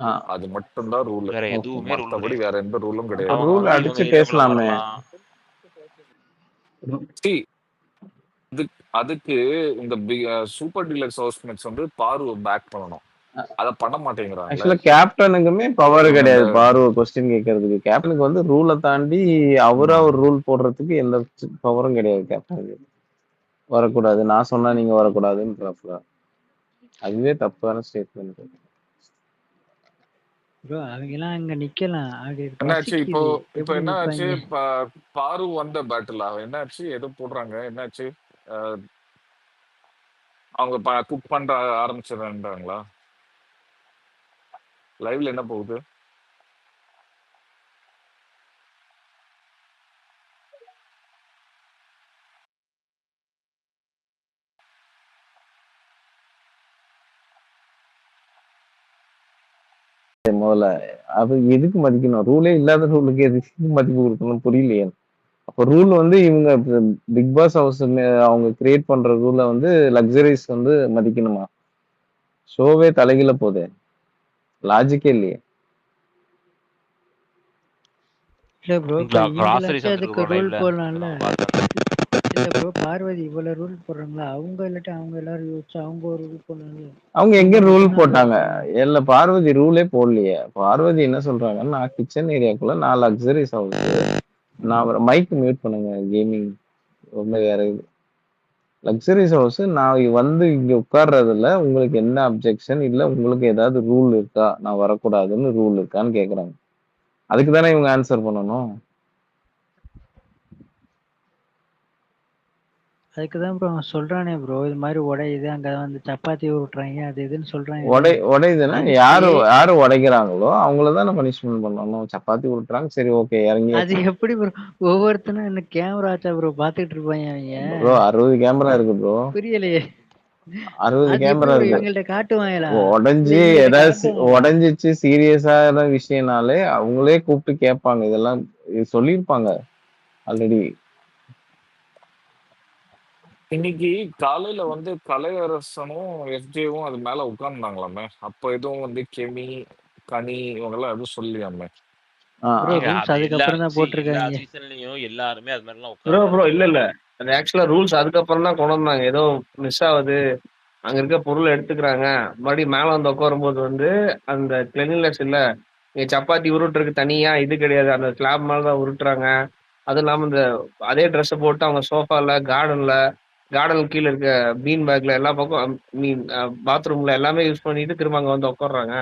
ஆ. அது மட்டும் தான் ரூல். வேற எதுவுமே ரூல் மத்தபடி கிடையாது. வேற எந்த ரூலும் கிடையாது. அவங்க ரூல் வந்து இவங்க அடிச்சு ஏரியாக்குள்ள பேசலாமே. வரலாம். அதுக்கு இந்த சூப்பர் டீலக்ஸ் ஹவுஸ்மேட்ஸ் வந்து பாருவை பேக் பண்ணணும். அத பண்ண மாட்டேங்கிறாங்க. ஆக்சுவலா கேப்டனுக்குமே பவர் கிடையாது பார்வை கொஸ்டின் கேட்கறதுக்கு. கேப்டனுக்கு வந்து ரூலை தாண்டி அவரா ஒரு ரூல் போடுறதுக்கு எந்த பவரும் கிடையாது கேப்டனுக்கு. வரக்கூடாது, நான் சொன்னா நீங்க வரக்கூடாதுன்றப்ப அதுவே தப்பான ஸ்டேட்மெண்ட். ப்ரோ அவங்க எல்லாம் அங்க நிக்கலாம். என்னாச்சு இப்போ என்ன ஆச்சு? பாரு வந்த பேட்டில் என்னாச்சு? எது போடுறாங்க? என்னாச்சு? அவங்க குக் பண்ற ஆரம்பிச்சிடறாங்களா? லைவ்ல என்ன போகுது? முதல்ல அது எதுக்கு மதிக்கணும்? ரூலே இல்லாத ரூலுக்கு எதுக்கு மதிப்பு கொடுக்கணும் புரியலையே. அப்ப ரூல் வந்து இவங்க பிக் பாஸ் ஹவுஸ் அவங்க கிரியேட் பண்ற ரூலை வந்து லக்ஸரிஸ் வந்து மதிக்கணுமா? ஷோவே தலைகீழ போகுது, லாஜிக்கே இல்லையே. இல்ல ப்ரோ, அதுக்கு ரூல் போடலாம்ல. இல்ல ப்ரோ, பார்வதி இவ்வளவு ரூல் போடுறாங்களா? அவங்க இல்லாட்டி அவங்க எல்லாரும் யோசிச்சு அவங்க ஒரு ரூல் போடலாம்ல. அவங்க எங்க ரூல் போட்டாங்க? இல்ல பார்வதி ரூலே போடலையே. பார்வதி என்ன சொல்றாங்க, நான் கிச்சன் ஏரியாக்குள்ள நான் லக்ஸரிஸ் ஹவுஸ், நான் மைக் மியூட் பண்ணுங்க கேமிங் ரொம்ப வேற இது. லக்ஸரிஸ் ஹவுஸ் நான் வந்து இங்க உட்கார்றதுல உங்களுக்கு என்ன அப்ஜெக்ஷன் இல்ல, உங்களுக்கு ஏதாவது ரூல் இருக்கா, நான் வரக்கூடாதுன்னு ரூல் இருக்கான்னு கேக்குறாங்க. அதுக்கு தானே இவங்க ஆன்சர் பண்ணணும். அதுக்குதான் ப்ரோ சொல்றானே ப்ரோ, இது மாதிரி உடையுது, அங்க வந்து சப்பாத்தி உருட்டுறாங்க, அது இதுன்னு சொல்றாங்க. உடையுதுன்னா யாரு உடைக்கிறாங்களோ அவங்களதானே பனிஷ்மெண்ட் பண்ணணும். சப்பாத்தி உருட்டுறாங்க, சரி ஓகே இறங்கி. அது எப்படி ப்ரோ? ஒவ்வொருத்தனும் என்ன கேமரா ஆச்சா ப்ரோ பாத்துட்டு இருப்பாங்க அவங்க. ப்ரோ 60 கேமரா இருக்கு ப்ரோ. புரியலையே. 60 கேமரா இருக்கு. இவங்கள்ட்ட காட்டுவாங்களா? உடைஞ்சு ஏதாவது உடைஞ்சிச்சு சீரியஸான விஷயம்னாலே அவங்களே கூப்பிட்டு கேட்பாங்க. இதெல்லாம் சொல்லியிருப்பாங்க ஆல்ரெடி. இன்னைக்கு காலையில வந்து கலையரசனும் எஸ்ஜேவும் அது மேல உட்கார்ந்தாங்களாமே. அப்ப எதுவும் வந்து கெமி கனி இவங்க எல்லாம் எதுவும் சொல்லியாமே. அதுக்கப்புறம் தான் போட்டிருக்காங்க. எல்லாருமே அது மாதிரி எல்லாம் ப்ரோ இல்ல அது ஆக்சுவலா ரூல்ஸ் அதுக்கப்புறம் தான் கொண்டு வந்தாங்க. ஏதோ மிஸ் ஆகுது, அங்க இருக்க பொருளை எடுத்துக்கிறாங்க, மறுபடியும் மேல வந்து உட்காரும்போது வந்து அந்த கிளென்லினஸ் இல்ல, இங்க சப்பாத்தி உருட்டுறதுக்கு தனியா இது கிடையாது, அந்த ஸ்லாப் மேலதான் உருட்டுறாங்க. அது இல்லாம இந்த அதே ட்ரெஸ்ஸை போட்டு அவங்க சோஃபால கார்டன் கீழே இருக்க பீன் பேக்ல எல்லா பக்கம் மீன் பாத்ரூம்ல எல்லாமே யூஸ் பண்ணிட்டு திரும்ப அங்க வந்து உட்காடுறாங்க.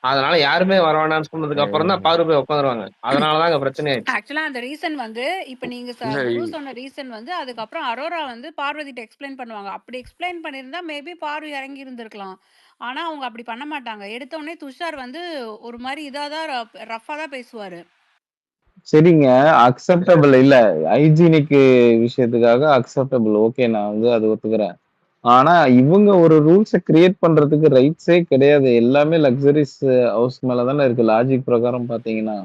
அதனால யாருமே வர வேணாம்னு சொன்னதுக்கு அப்புறம் தான் பாரு போய் உட்காந்துருவாங்க. அதனாலதான் அங்க பிரச்சனை ஆயிடுச்சு. ஆக்சுவலா அந்த ரீசன் வந்து இப்ப நீங்க குரு சொன்ன ரீசன் வந்து அதுக்கப்புறம் அரோரா வந்து பார்வதிட்ட எக்ஸ்பிளைன் பண்ணுவாங்க. அப்படி எக்ஸ்பிளைன் பண்ணிருந்தா மேபி பார்வதி இறங்கி இருந்திருக்கலாம். ஆனா அவங்க அப்படி பண்ண மாட்டாங்க. எடுத்த உடனே துஷார் வந்து ஒரு மாதிரி இதாதான் ரஃபா தான் பேசுவாரு. சரிங்க, அக்செப்டபிள் இல்ல, ஹைஜீனிக் விஷயத்துக்காக அக்செப்டபிள், ஓகே, நான் வந்து அது ஒத்துக்கிறேன். ஆனா இவங்க ஒரு ரூல்ஸை கிரியேட் பண்றதுக்கு ரைட்ஸே கிடையாது. எல்லாமே லக்ஸரிஸ் ஹவுஸ் மேலதானே இருக்கு லாஜிக் பிரகாரம் பாத்தீங்கன்னா.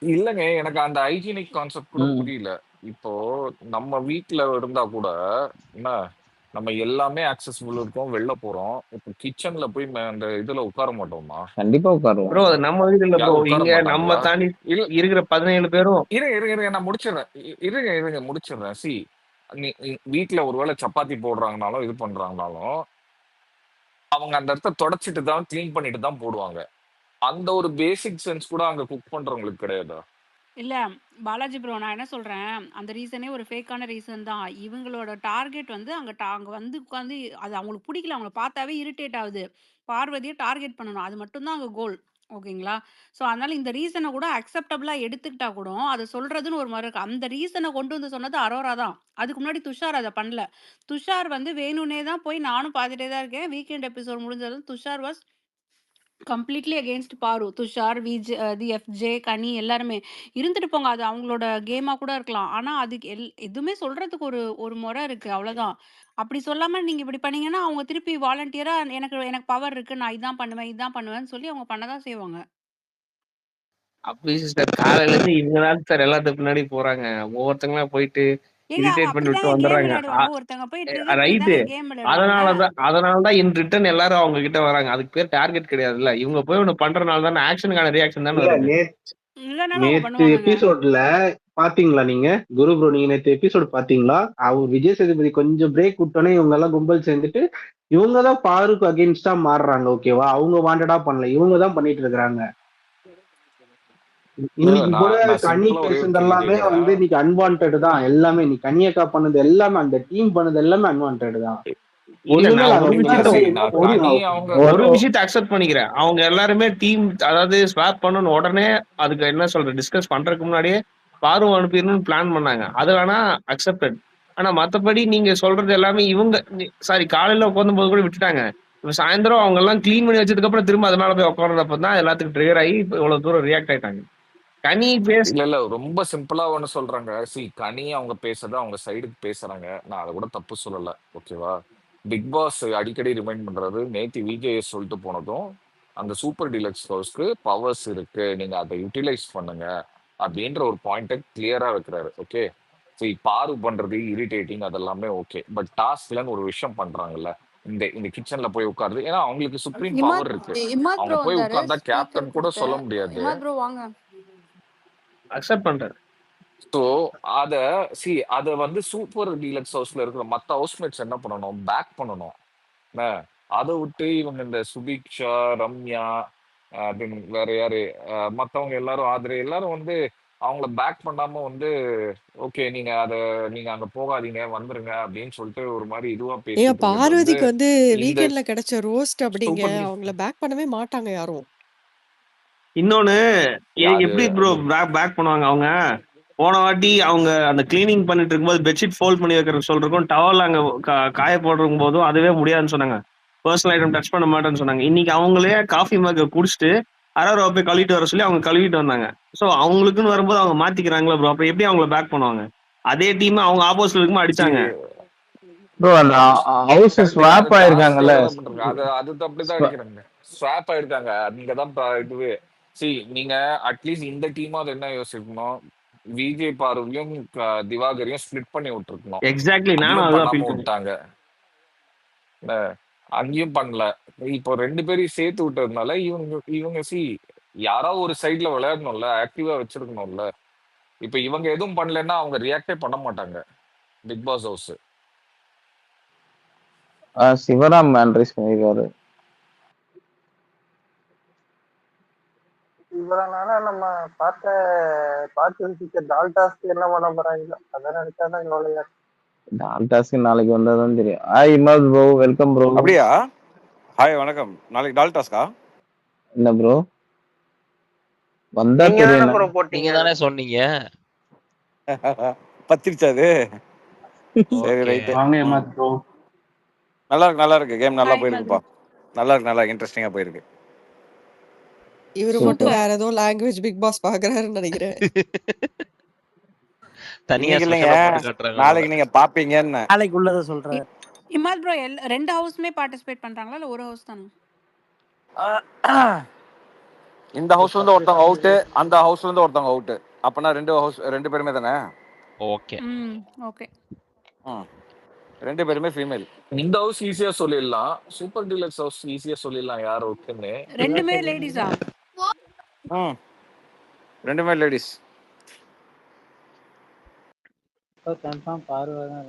இல்லங்க, எனக்கு அந்த ஹைஜீனிக் கான்செப்ட் கூட புரியல. இப்போ நம்ம வீட்டுல இருந்தா கூட என்ன நம்ம எல்லாமே ஆக்சசிபிள் இருக்கும், வெளில போறோம். இப்போ கிச்சன்ல போய் அந்த இதுல உட்கார மாட்டோமா? கண்டிப்பா உட்காருவோம் ப்ரோ. அது நம்ம வீடு இல்ல ப்ரோ, இங்க நம்ம தாண்டி இருக்கிற 17 பேரும். இருங்க நான் முடிச்சிடுறேன். இருங்க முடிச்சிடுறேன். சி, வீட்டுல ஒருவேளை சப்பாத்தி போடுறாங்கனாலும் இது பண்றாங்கனாலும் அவங்க அந்த இடத்த தொடச்சிட்டு தான் கிளீன் பண்ணிட்டு தான் போடுவாங்க. அந்த ஒரு பேசிக் சென்ஸ் கூட அங்க குக் பண்றவங்களுக்கு கிடையாதா? இல்ல பாலாஜி ப்ரோ, நான் என்ன சொல்றேன், அந்த ரீசனே ஒரு ஃபேக்கான ரீசன் தான். இவங்களோட டார்கெட் வந்து அங்க வந்து உட்காந்து அது அவங்களுக்கு பிடிக்கல, அவங்கள பார்த்தாவே இரிட்டேட் ஆகுது. பார்வதியை டார்கெட் பண்ணணும், அது மட்டும் தான் அங்க கோல். ஓகேங்களா? ஸோ அதனால இந்த ரீசனை கூட அக்செப்டபிளா எடுத்துக்கிட்டா கூட அதை சொல்றதுன்னு ஒரு மாதிரி இருக்கு. அந்த ரீசனை கொண்டு வந்து சொன்னது அரோரா தான். அதுக்கு முன்னாடி துஷார் அதை பண்ணல. துஷார் வந்து வேணும்னே தான் போய் நானும் பார்த்துட்டே தான் இருக்கேன். வீக்கெண்ட் எபிசோட் முடிஞ்சது துஷார் வாஸ் கம்ப்ளீட்லி அகேன்ஸ்ட் பாரு. துஷார், தி எஃப்ஜே, கனி எல்லாருமே இருந்துட்டு போங்க, அது அவங்களோட கேமா கூட இருக்கலாம். ஆனா அதுக்கு எதுவுமே சொல்றதுக்கு ஒரு முறை இருக்கு, அவ்வளவுதான். அப்படி சொல்லாம நீங்க இப்படி பண்ணீங்கன்னா அவங்க திருப்பி வாலண்டியரா எனக்கு பவர் இருக்கு, நான் இதான் பண்ணுவேன்னு சொல்லி அவங்க பண்ணதான் செய்வாங்க. அப்படி சிஸ்டர், காலையில இருந்து இவங்க தான் சார் எல்லாத்துக்கு பின்னாடி போறாங்க. ஒவ்வொருத்தங்களா போயிட்டு ஏங்க அவங்க இரிட்டேட் பண்ணி விட்டு அப்படிதாங்க கேம் வந்துடுறாங்க. விளையாடுவாங்க. ஒருத்தவங்க போய் ட்ரிகர் பண்ணி ரைட்டு. தாங்க கேம் விளையாடுவாங்க. அதனாலதான் இன் ரிட்டர்ன் எல்லாரும் அவங்க கிட்ட வராங்க. அதுக்கு பேர் டார்கெட் கிடையாதுல்ல. இவங்க போய் ஒண்ணு பண்றதுனால தானே ஆக்ஷனுக்கான ரியாக்ஷன் தானே இல்ல வருது. இல்லைனாலும் அவங்க நேத்து பண்ணுவாங்கங்க. எபிசோட்ல பாத்தீங்களா நீங்க குரு ப்ரோ, நீங்க நேத்து எபிசோட் பாத்தீங்களா? அவர் விஜய் சேதுபதி கொஞ்சம் பிரேக் விட்டோன்னே இவங்க எல்லாம் கும்பல் சேர்ந்துட்டு இவங்கதான் பாருக்கு அகேன்ஸ்டா மாறுறாங்க. ஓகேவா? அவங்க வாண்டடா பண்ணல, இவங்க தான் பண்ணிட்டு இருக்காங்க. இல்ல இல்ல இன்னைக்கு கூட நான் கனி சிம்பிளா ஒரே ஒரு பேசுனது கேள்வி எல்லாமே கேக்குறேன். இன்னைக்கு அன்வான்ட் தான் எல்லாமே. நீ கனியக்கா பண்ணது எல்லாமே, அந்த டீம் பண்ணது எல்லாமே அன்வான்ட் தான். இல்ல ஒண்ணுமே நான் நாங்க ஒரு இல்ல விஷயத்த ஃபுல்லாவே நான் ஒரு கனி அவங்க ஒரு விஷயத்த அக்செப்ட் பண்ணிக்கிறேன். அவங்க எல்லாருமே டீம், அதாவது ஸ்வாப் பண்ணணும் உடனே அதுக்கு என்ன சொல்ற டிஸ்கஸ் பண்றதுக்கு முன்னாடியே பாரு அனுப்பிடணும்னு பிளான் பண்ணாங்க. அது வேணா அக்செப்டட். ஆனா மத்தபடி நீங்க சொல்றது எல்லாமே இவங்க சாரி காலையில உட்கார்ந்து போது கூட விட்டுட்டாங்க. இப்ப சாயந்தரம் அவங்க எல்லாம் கிளீன் பண்ணி வச்சதுக்கு அப்புறம் திரும்ப அதனால போய் உட்கார்றப்ப தான் எல்லாத்துக்கும் ட்ரிகர் ஆகி இப்ப இவ்வளவு தூரம் ரியாக்ட் ஆயிட்டாங்க. கனி பேஸ் இல்ல ரொம்ப சிம்பிளா ஒண்ணு சொல்றாங்க. கனி அவங்க பேசுறது அவங்க சைடுக்கு பேசுறாங்க. நான் அதை கூட தப்பு சொல்லல. ஓகேவா? பிக் பாஸ் அடிக்கடி ரிமைண்ட் பண்றது, நேத்து விஜேஎஸ் சொல்லிட்டு போனதும் அந்த சூப்பர் டீலக்ஸ் ஹவுஸ்க்கு பவர்ஸ் இருக்கு, நீங்க அதை யூட்டிலைஸ் பண்ணுங்க அப்படின்ற ஒரு பாயிண்ட கிளியரா வைக்கிறாரு. ஓகே, பாரு பண்றது இரிட்டேட்டிங், அதெல்லாமே ஓகே. பட் டாஸ்க்லன்னு ஒரு விஷயம் பண்றாங்கல்ல, இந்த இந்த கிச்சன்ல போய் உட்காருது, ஏன்னா அவங்களுக்கு சுப்ரீம் பவர் இருக்கு. இமாத் அவங்க ப்ரோ போய் வந்தாரு உட்கார்ந்தா ஸ்பீக்கர் கேப்டன் கூட கொடுத்து. சொல்ல முடியாது. இமாத் ப்ரோ வாங்க. அக்செப்ட் பண்றாரு. ஸோ அத அத வந்து சூப்பர் டீலக்ஸ் ஹவுஸ்ல இருக்கிற மத்த ஹவுஸ்மேட்ஸ் என்ன பண்ணணும்? பேக் பண்ணணும். என்ன, அதை விட்டு இவங்க இந்த சுபிக்ஷா, ரம்யா, தென் வேற யாரு, மத்தவங்க எல்லாரும் ஆதரே எல்லாரும் வந்து அவங்கள பேக் பண்ணாம வந்து ஓகே நீங்க அங்க போகாதீங்க வந்துருங்க அப்படின்னு சொல்லிட்டு ஒரு மாதிரி இதுவா ஏன் பேசிட்டு இருக்கிறது வந்து பார்வதிக்கு வந்து இந்த வீக்கெண்ட்ல கிடைச்ச ரோஸ்ட் அப்படிங்க. சூப்பர் அவங்கள பேக் பண்ணவே மாட்டாங்க யாரும். இன்னொன்னு யாரு எப்படி ப்ரோ பேக் பண்ணுவாங்க? அவங்க போன வாட்டி அவங்க அந்த கிளீனிங் பண்ணிட்டு இருக்கும்போது பெட்ஷீட் ஃபோல்ட் பண்ணி வைக்கிறது சொல்றதுக்கும் டவல் அங்க காய போடுறதும் போதும் அதுவே முடியாதுன்னு சொன்னாங்க. பர்சனல் ஐட்டம் டச் பண்ண மாட்டேன்னு சொன்னாங்க. இன்னைக்கு அவங்களே காஃபி மக குடிச்சிட்டு அரவரை போய் கழுவிட்டு வர சொல்லி அவங்க கழுவிட்டு வந்தாங்க. ஸோ அவங்களுக்குன்னு வரும்போது அவங்க மாத்திக்கிறாங்களா ப்ரோ? அப்ப எப்படி அவங்கள பேக் பண்ணுவாங்க? அதே டீம் அவங்க ஆப்போசிட்ல இருக்கும்போது அடிச்சாங்க. ப்ரோ அந்த ஹவுஸ் ஸ்வாப் ஆயிருக்காங்கல்ல, அது அப்படிதான் அடிக்கிறாங்க. ஸ்வாப் ஆயிருக்காங்க. நீங்கதான் இதுவே நீங்க அட்லீஸ்ட் இந்த டீமாவது என்ன யோசிக்கணும், விஜய் பார்வையும் திவாகரையும் ஸ்பிளிட் பண்ணி விட்டுருக்கணும். எக்ஸாக்ட்லி, நானும் அதையும் அதுதான் பண்ணாம ஃபீல் பண்ணேன். விட்டாங்க. அங்கேயும் பண்ணல. இப்போ 2 பேரையும் சேர்த்து விட்டதுனால இவங்க யாராவது ஒரு சைட்ல விளையாடணும்ல, ஆக்டிவா வச்சிருக்கணும்ல. இப்ப இவங்க எதுவும் பண்ணலன்னா அவங்க ரியாக்டே பண்ண மாட்டாங்க பிக் பாஸ் ஹவுஸ். சிவராம் மேன்ரைஸ் பண்ணிருக்காரு. இவரனால நம்ம பார்த்து டால்டாஸ்க்கு என்ன பண்ண போறாங்க அதை நினைச்சாதான் கவலையா. டால்டாஸ்க்கு நாளைக்கு வந்தாதான் தெரியும். Hi Imad bro, welcome bro. அப்படியா? ஹாய் வணக்கம். நாளைக்கு டால்டாஸ்கா? என்ன ப்ரோ வந்தா நீங்க தானே தெரியும். ப்ரோ நீங்க போட்டீங்க. தானே சொன்னீங்க. பத்திருச்சா அது? சரி ஓகே. ரைட்டு. வாங்க ஏமாத் ப்ரோ. நல்லா இருக்கு. கேம் நல்லா ஹாய் போயிருக்குப்பா. நல்லா இன்ட்ரெஸ்டிங்கா போயிருக்கு. இவரு மட்டும் சூப்பர். வேற ஏதோ லாங்குவேஜ் பிக் பாஸ் பாக்குறாருன்னு நினைக்கிறேன். தனியா இன்னைக்கு இல்லைங்க, ஸ்பெஷலா போட்டு காட்டுறாங்க போல. நாளைக்கு நீங்க பாப்பீங்கன்னு. நாளைக்கு உள்ளதை சொல்றேன். இமாத் ப்ரோ 2 ஹவுஸ்மே பார்ட்டிசிபேட் பண்றாங்களா இல்ல ஒரு ஹவுஸ் தானே? இந்த ஹவுஸ்ல இருந்து ஒருத்தவங்க அவுட், அந்த ஹவுஸ்ல இருந்து ஒருத்தவங்க அவுட். அப்பனா 2 பேருமே தானே? ஓகே. ஓகே. 2 பேருமே ஃபீமேல். இந்த ஹவுஸ் ஈஸியா சொல்லிடலாம், சூப்பர் டீலக்ஸ் ஹவுஸ் ஈஸியா சொல்லிடலாம் யார் அவுட்னு. 2மே லேடிஸா? 2மே லேடிஸ். கன்ஃபார்ம் பார்வை தான்.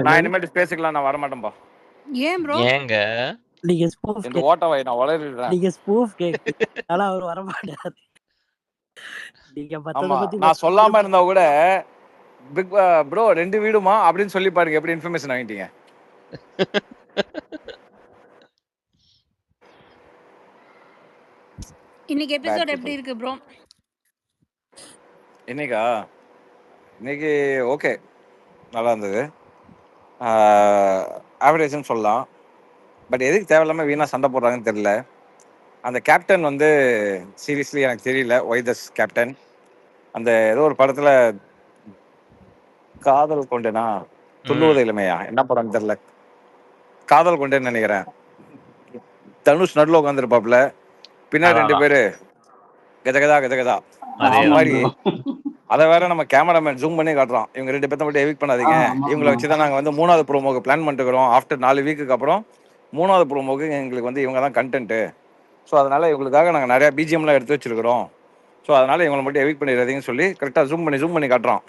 நான் இனிமேட்டு பேசிக்கலாம், நான் வரமாட்டேன்பா. ஏன் ப்ரோ? ஏங்க நீங்க ஸ்பூஃப் இந்த ஓட்டவை நான் வளரிடுறேன். நீங்க ஸ்பூஃப் கேட்கல, அவர் வர மாட்டாரு. நீங்க ஆமா, நான் சொல்லாம இருந்தா கூட பிக் ப்ரோ 2 வீடுமா அப்படின்னு சொல்லி பாருங்க, எப்படி இன்ஃபர்மேஷன் வாங்கிட்டீங்க. இன்னைக்கு எபிசோட் எப்படி இருக்கு ப்ரோ? இன்னைக்கு ஓகே, நல்லா இருந்தது. ஆவரேஜ்னு சொல்லலாம். பட் எதுக்கு தேவையில்லாம வீணா சண்டை போடுறாங்கன்னு தெரியல. அந்த கேப்டன் வந்து சீரியஸ்லி எனக்கு தெரியல ஒய் திஸ் கேப்டன். அந்த ஏதோ ஒரு படத்துல காதல் கொண்டேனா துள்ளுவது இளமையா என்ன படம் தெரியல, காதல் கொண்டேன்னு நினைக்கிறேன். தனுஷ் நடுவில் உட்காந்துருப்பாப்ல, பின்னாடி 2 பேரு கதகதா அதே மாதிரி அதை வேற நம்ம கேமராமேன் ஜூம் பண்ணி காட்டுறோம். இவங்க 2 பேர்த்த மட்டும் எவிக் பண்ணாதீங்க, இவங்களை வச்சு தான் நாங்கள் வந்து 3வது ப்ரோமோக்கு பிளான் பண்ணிட்டுக்கிறோம். ஆஃப்டர் 4 வீக்குக்கு அப்புறம் 3வது ப்ரோமோக்கு எங்களுக்கு வந்து இவங்க தான் கண்டென்ட்டு. ஸோ அதனால இவங்களுக்காக நாங்கள் நிறையா பிஜிஎம்லாம் எடுத்து வச்சிருக்கிறோம். ஸோ அதனால இவங்களை மட்டும் எவிக் பண்ணிடாதீங்கன்னு சொல்லி கரெக்டாக ஜூம் பண்ணி காட்டுறோம்.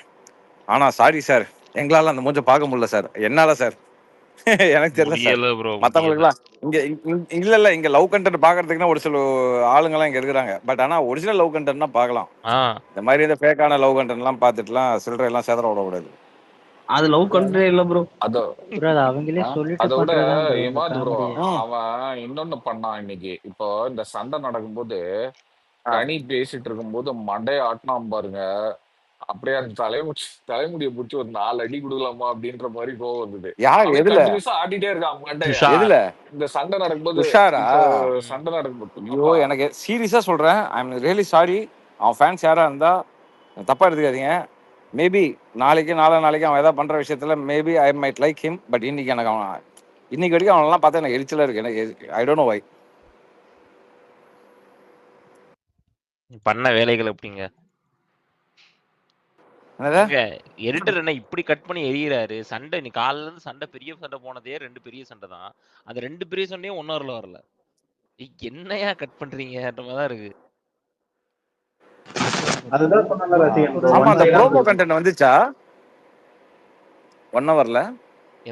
ஆனால் சாரி சார், எங்களால் அந்த மூஞ்ச பார்க்க முடியல சார். என்னால சார் எனக்கு தெரியல சார். முடியல ப்ரோ, முடியல. மற்றவங்களுக்குலாம் இல்ல இங்க லவ் கண்டென்ட் பாக்குறதுக்குன்னா ஒரு சில ஆளுங்கெல்லாம் இங்க இருக்கிறாங்க. பட் ஆனா ஒரிஜினல் லவ் கண்டென்ட்னா பார்க்கலாம். இந்த மாதிரி இந்த ஃபேக்கான லவ் கண்டென்ட்லாம் பார்த்துட்டுலாம் சில்லறை எல்லாம் சேதற விடக்கூடாது. அது லவ் கண்டென்ட் இல்ல ப்ரோ. அதோ ப்ரோ அது அவங்களே சொல்லிட்டு அதோட பண்றதுதான் ப்ரோ இந்த இமாத் ப்ரோ காமெடி. அவன் இன்னொன்னு பண்ணான் இன்னைக்கு. இப்போ இந்த சண்டை நடக்கும்போது ஆ. கனி பேசிட்டு இருக்கும்போது மண்டைய ஆட்டினான் பாருங்க. அப்படியே அந்த தலைமுடியை பிடிச்சி ஒரு 4 அடி கொடுக்கலாமா அப்படின்ற மாதிரி கோவம் வந்தது. யார் அவன் எதுல கண்டினியூஸா ஆடிட்டே இருக்கான் மண்டைய. துஷார். எதுல இந்த சண்டை நடக்கும்போது துஷாரா? இப்போ சண்டை நடக்கும்போது ஐயோ ஆமா எனக்கு சீரியஸா சொல்றேன், ஐ எம் ரியலி சாரி. அவன் ஃபேன்ஸ் யாரா இருந்தா தப்பா எடுத்துக்காதீங்க. மேபி நாளைக்கு அவன் ஏதாவது பண்ற விஷயத்துல maybe I might like him. But இன்னைக்கு எனக்கு அவன் இன்னைக்கு வரைக்கும் அவனெல்லாம் பார்த்தா எனக்கு எரிச்சலா இருக்கு. எனக்கு ஐ டோன்ட் நோ வை. பண்ண வேலைகள் எப்படிங்க? என்னது எடிட்டர் என்ன இப்படி கட் பண்ணி எரியிறாரு? சண்டை நீ காலையில இருந்து சண்டை, பெரிய சண்டை போனதே 2 பெரிய சண்டை தான். அந்த 2 பெரிய சண்டையும் 1 ஹவர்ல வரல. என்னையா கட் பண்றீங்கன்ற மாதிரி தான் இருக்கு. அதுதான் சொன்னல ரசிகன் bro. ஆமா, One அந்த side ஆ ப்ரோமோ போகுது. கண்டென்ட் வந்துச்சா 1 ஹவர்ல?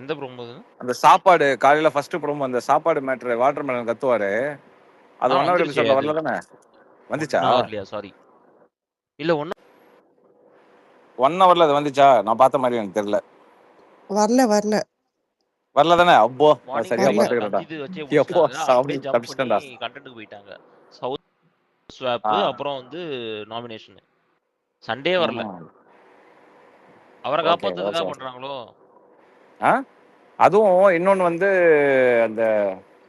எந்த ப்ரோமோ? அந்த சாப்பாடு காலையில ஃபர்ஸ்ட் ப்ரோமோ, அந்த சாப்பாடு மேட்டர் வாட்டர் மெலன் கத்துவாரு, அது 1 ஹவர் வந்துருச்சு. எபிசோட்ல அது வரல தானே? வந்துச்சா 1 ஹவர்லையா? சாரி, இல்ல 1 1 ஹவர்ல அது வந்துச்சா? நான் பார்த்த மாதிரி எனக்கு தெரியல. வரல தானே? அப்போ நான் மார்னிங் சரியா வரல. பார்த்துக்கிறேன்டா. இது வச்சே எப்போ முடிச்சிட்டாங்க. சாமி அப்படியே ஜம்ப் பண்ணி தப்பிச்சிட்டேன்டா. கண்டென்ட்க்கு போயிட்டாங்க. சவுத் ஸ்வாப், ஆ. அப்புறம் வந்து நாமினேஷன். சண்டே வரல. அவரை ஓகே காப்பாத்துறதுக்காக ஓகே. பண்றாங்களோ? ஆ அதுவும் இன்னொன்னு வந்து அந்த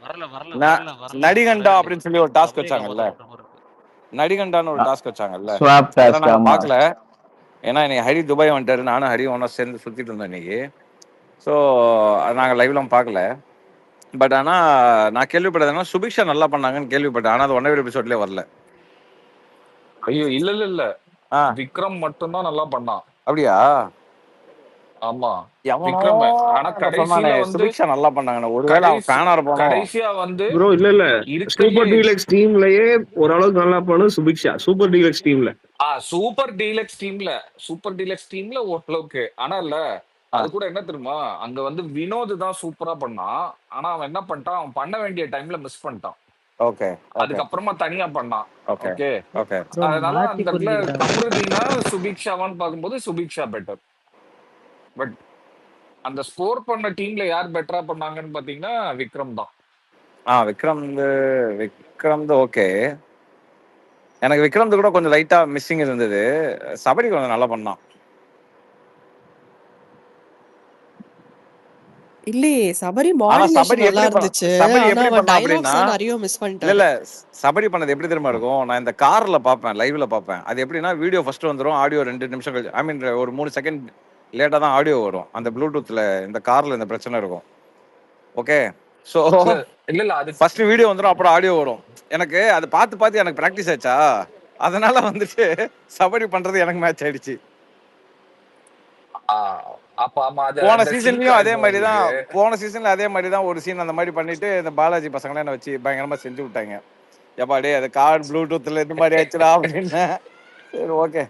வரல வரல ந- வரல வரல நடிகண்டா வரவே அப்படின்னு சொல்லி ஒரு டாஸ்க் அவரே வச்சாங்கல்ல, காப்பாத்த பண்ற மாதிரி இருக்கு. நடிகண்டான்னு ஒரு டாஸ்க் வச்சாங்கல்ல, ஸ்வாப் அதெல்லாம் டாஸ்க். நாங்க ஆமா. பார்க்கல. ஏன்னா இன்னைக்கு ஹரி துபாய் வந்துட்டாரு, நானும் ஹரி ஒன்றா சேர்ந்து சுத்திட்டு இருந்தோம் இன்னைக்கு. ஸோ நாங்கள் லைவ்லாம் பார்க்கல. பட் ஆனால் நான் கேள்விப்பட்டதுன்னா சுபிக்ஷா நல்லா பண்ணாங்கன்னு கேள்விப்பட்டேன். ஆனால் அது 1 ஹவர் எபிசோட்லேயே வரல. ஐயோ இல்ல ஆ விக்ரம் மட்டும்தான் நல்லா பண்ணான். அப்படியா? ஆமா எவனோ விக்ரம். ஆனா அங்க சொன்னானே கடைசியில வந்து சுபிக்ஷா நல்லா பண்ணாங்கன்னு. ஒருவேளை அவன் ஃபேனா இருப்பானோ? கடைசியா வந்து ப்ரோ இல்ல இருக்கலையே சூப்பர் டீலக்ஸ் டீம்லயே ஓரளவுக்கு நல்லா பண்ணும் சுபிக்ஷா. சூப்பர் டீலக்ஸ் டீம்ல சூப்பர் டீலக்ஸ் டீம்ல ஓரளவுக்கு. ஆனா இல்ல அது கூட என்ன தெரியுமா, அங்க வந்து வினோத் தான் சூப்பரா பண்ணான். ஆனா அவன் என்ன பண்ணிட்டான், அவன் பண்ண வேண்டிய டைம்ல மிஸ் பண்ணிட்டான். ஓகே ஓகே அதுக்கப்புறமா தனியா பண்ணான். Okay okay okay. ப்ரோ அதனால மாத்தி அந்த இடத்துல புரிஞ்சுக்கிறாங்க. கமருதீனா சுபிக்ஷாவான்னு பார்க்கும்போது சுபிக்ஷா பெட்டர். பட் அந்த ஸ்கோர் பண்ண டீம்ல யார் பெட்டரா பண்ணாங்கன்னு பாத்தீங்கன்னா விக்ரம் தான். விக்ரம் ஓகே. எனக்கு விக்ரம் கூட கொஞ்சம் லைட்டா மிஸ்ஸிங் இருந்தது. சபரி கொஞ்சம் நல்லா பண்ணான். இல்லையே சபரி ஆனா மாடுலேஷன் சபரி நல்லா எப்படி இருந்துச்சு. சபரி ஆனா எப்படி அவன் பண்ணான் டைலாக்ஸ் அப்படின்னா, தான் நிறைய மிஸ் இல்ல பண்ணிட்டாரு. சபரி பண்ணது எப்படி தெரியுமா இருக்கும்? நான் இந்த கார்ல பார்ப்பேன், லைவ்ல பார்ப்பேன். அது எப்படின்னா வீடியோ ஃபர்ஸ்ட் வந்துடும், ஆடியோ 2 நிமிஷம் கழிச்சு, ஐ மீன் ஒரு 3 செகண்ட் லேட்டா தான் ஆடியோ வரும். அந்த ப்ளூடூத்ல இந்த கார்ல இந்த பிரச்சனை இருக்கும். ஓகே, ஸோ இல்ல அது ஃபர்ஸ்ட் வீடியோ வந்துடும், அப்புறம் ஆடியோ வரும். எனக்கு அது பார்த்து எனக்கு ப்ராக்டிஸ் ஆச்சா, அதனால வந்துட்டு சபரி பண்றது எனக்கு மேட்ச் ஆயிடுச்சு. அப்ப ஆமா அது போன அந்த சீசன்லயும் சிங்க் அதே ஆயிருக்கும் மாதிரி தான். உங்களுக்கு. போன சீசன்ல அதே மாதிரி தான் ஒரு சீன் அந்த மாதிரி பண்ணிட்டு இந்த பாலாஜி பசங்களை என்ன வச்சு பயங்கரமா செஞ்சு விட்டாங்க. எப்பா டே அது கார்டு ப்ளூடூத்ல இந்த மாதிரி ஆச்சுடா அப்படின்னு. சரி ஓகே,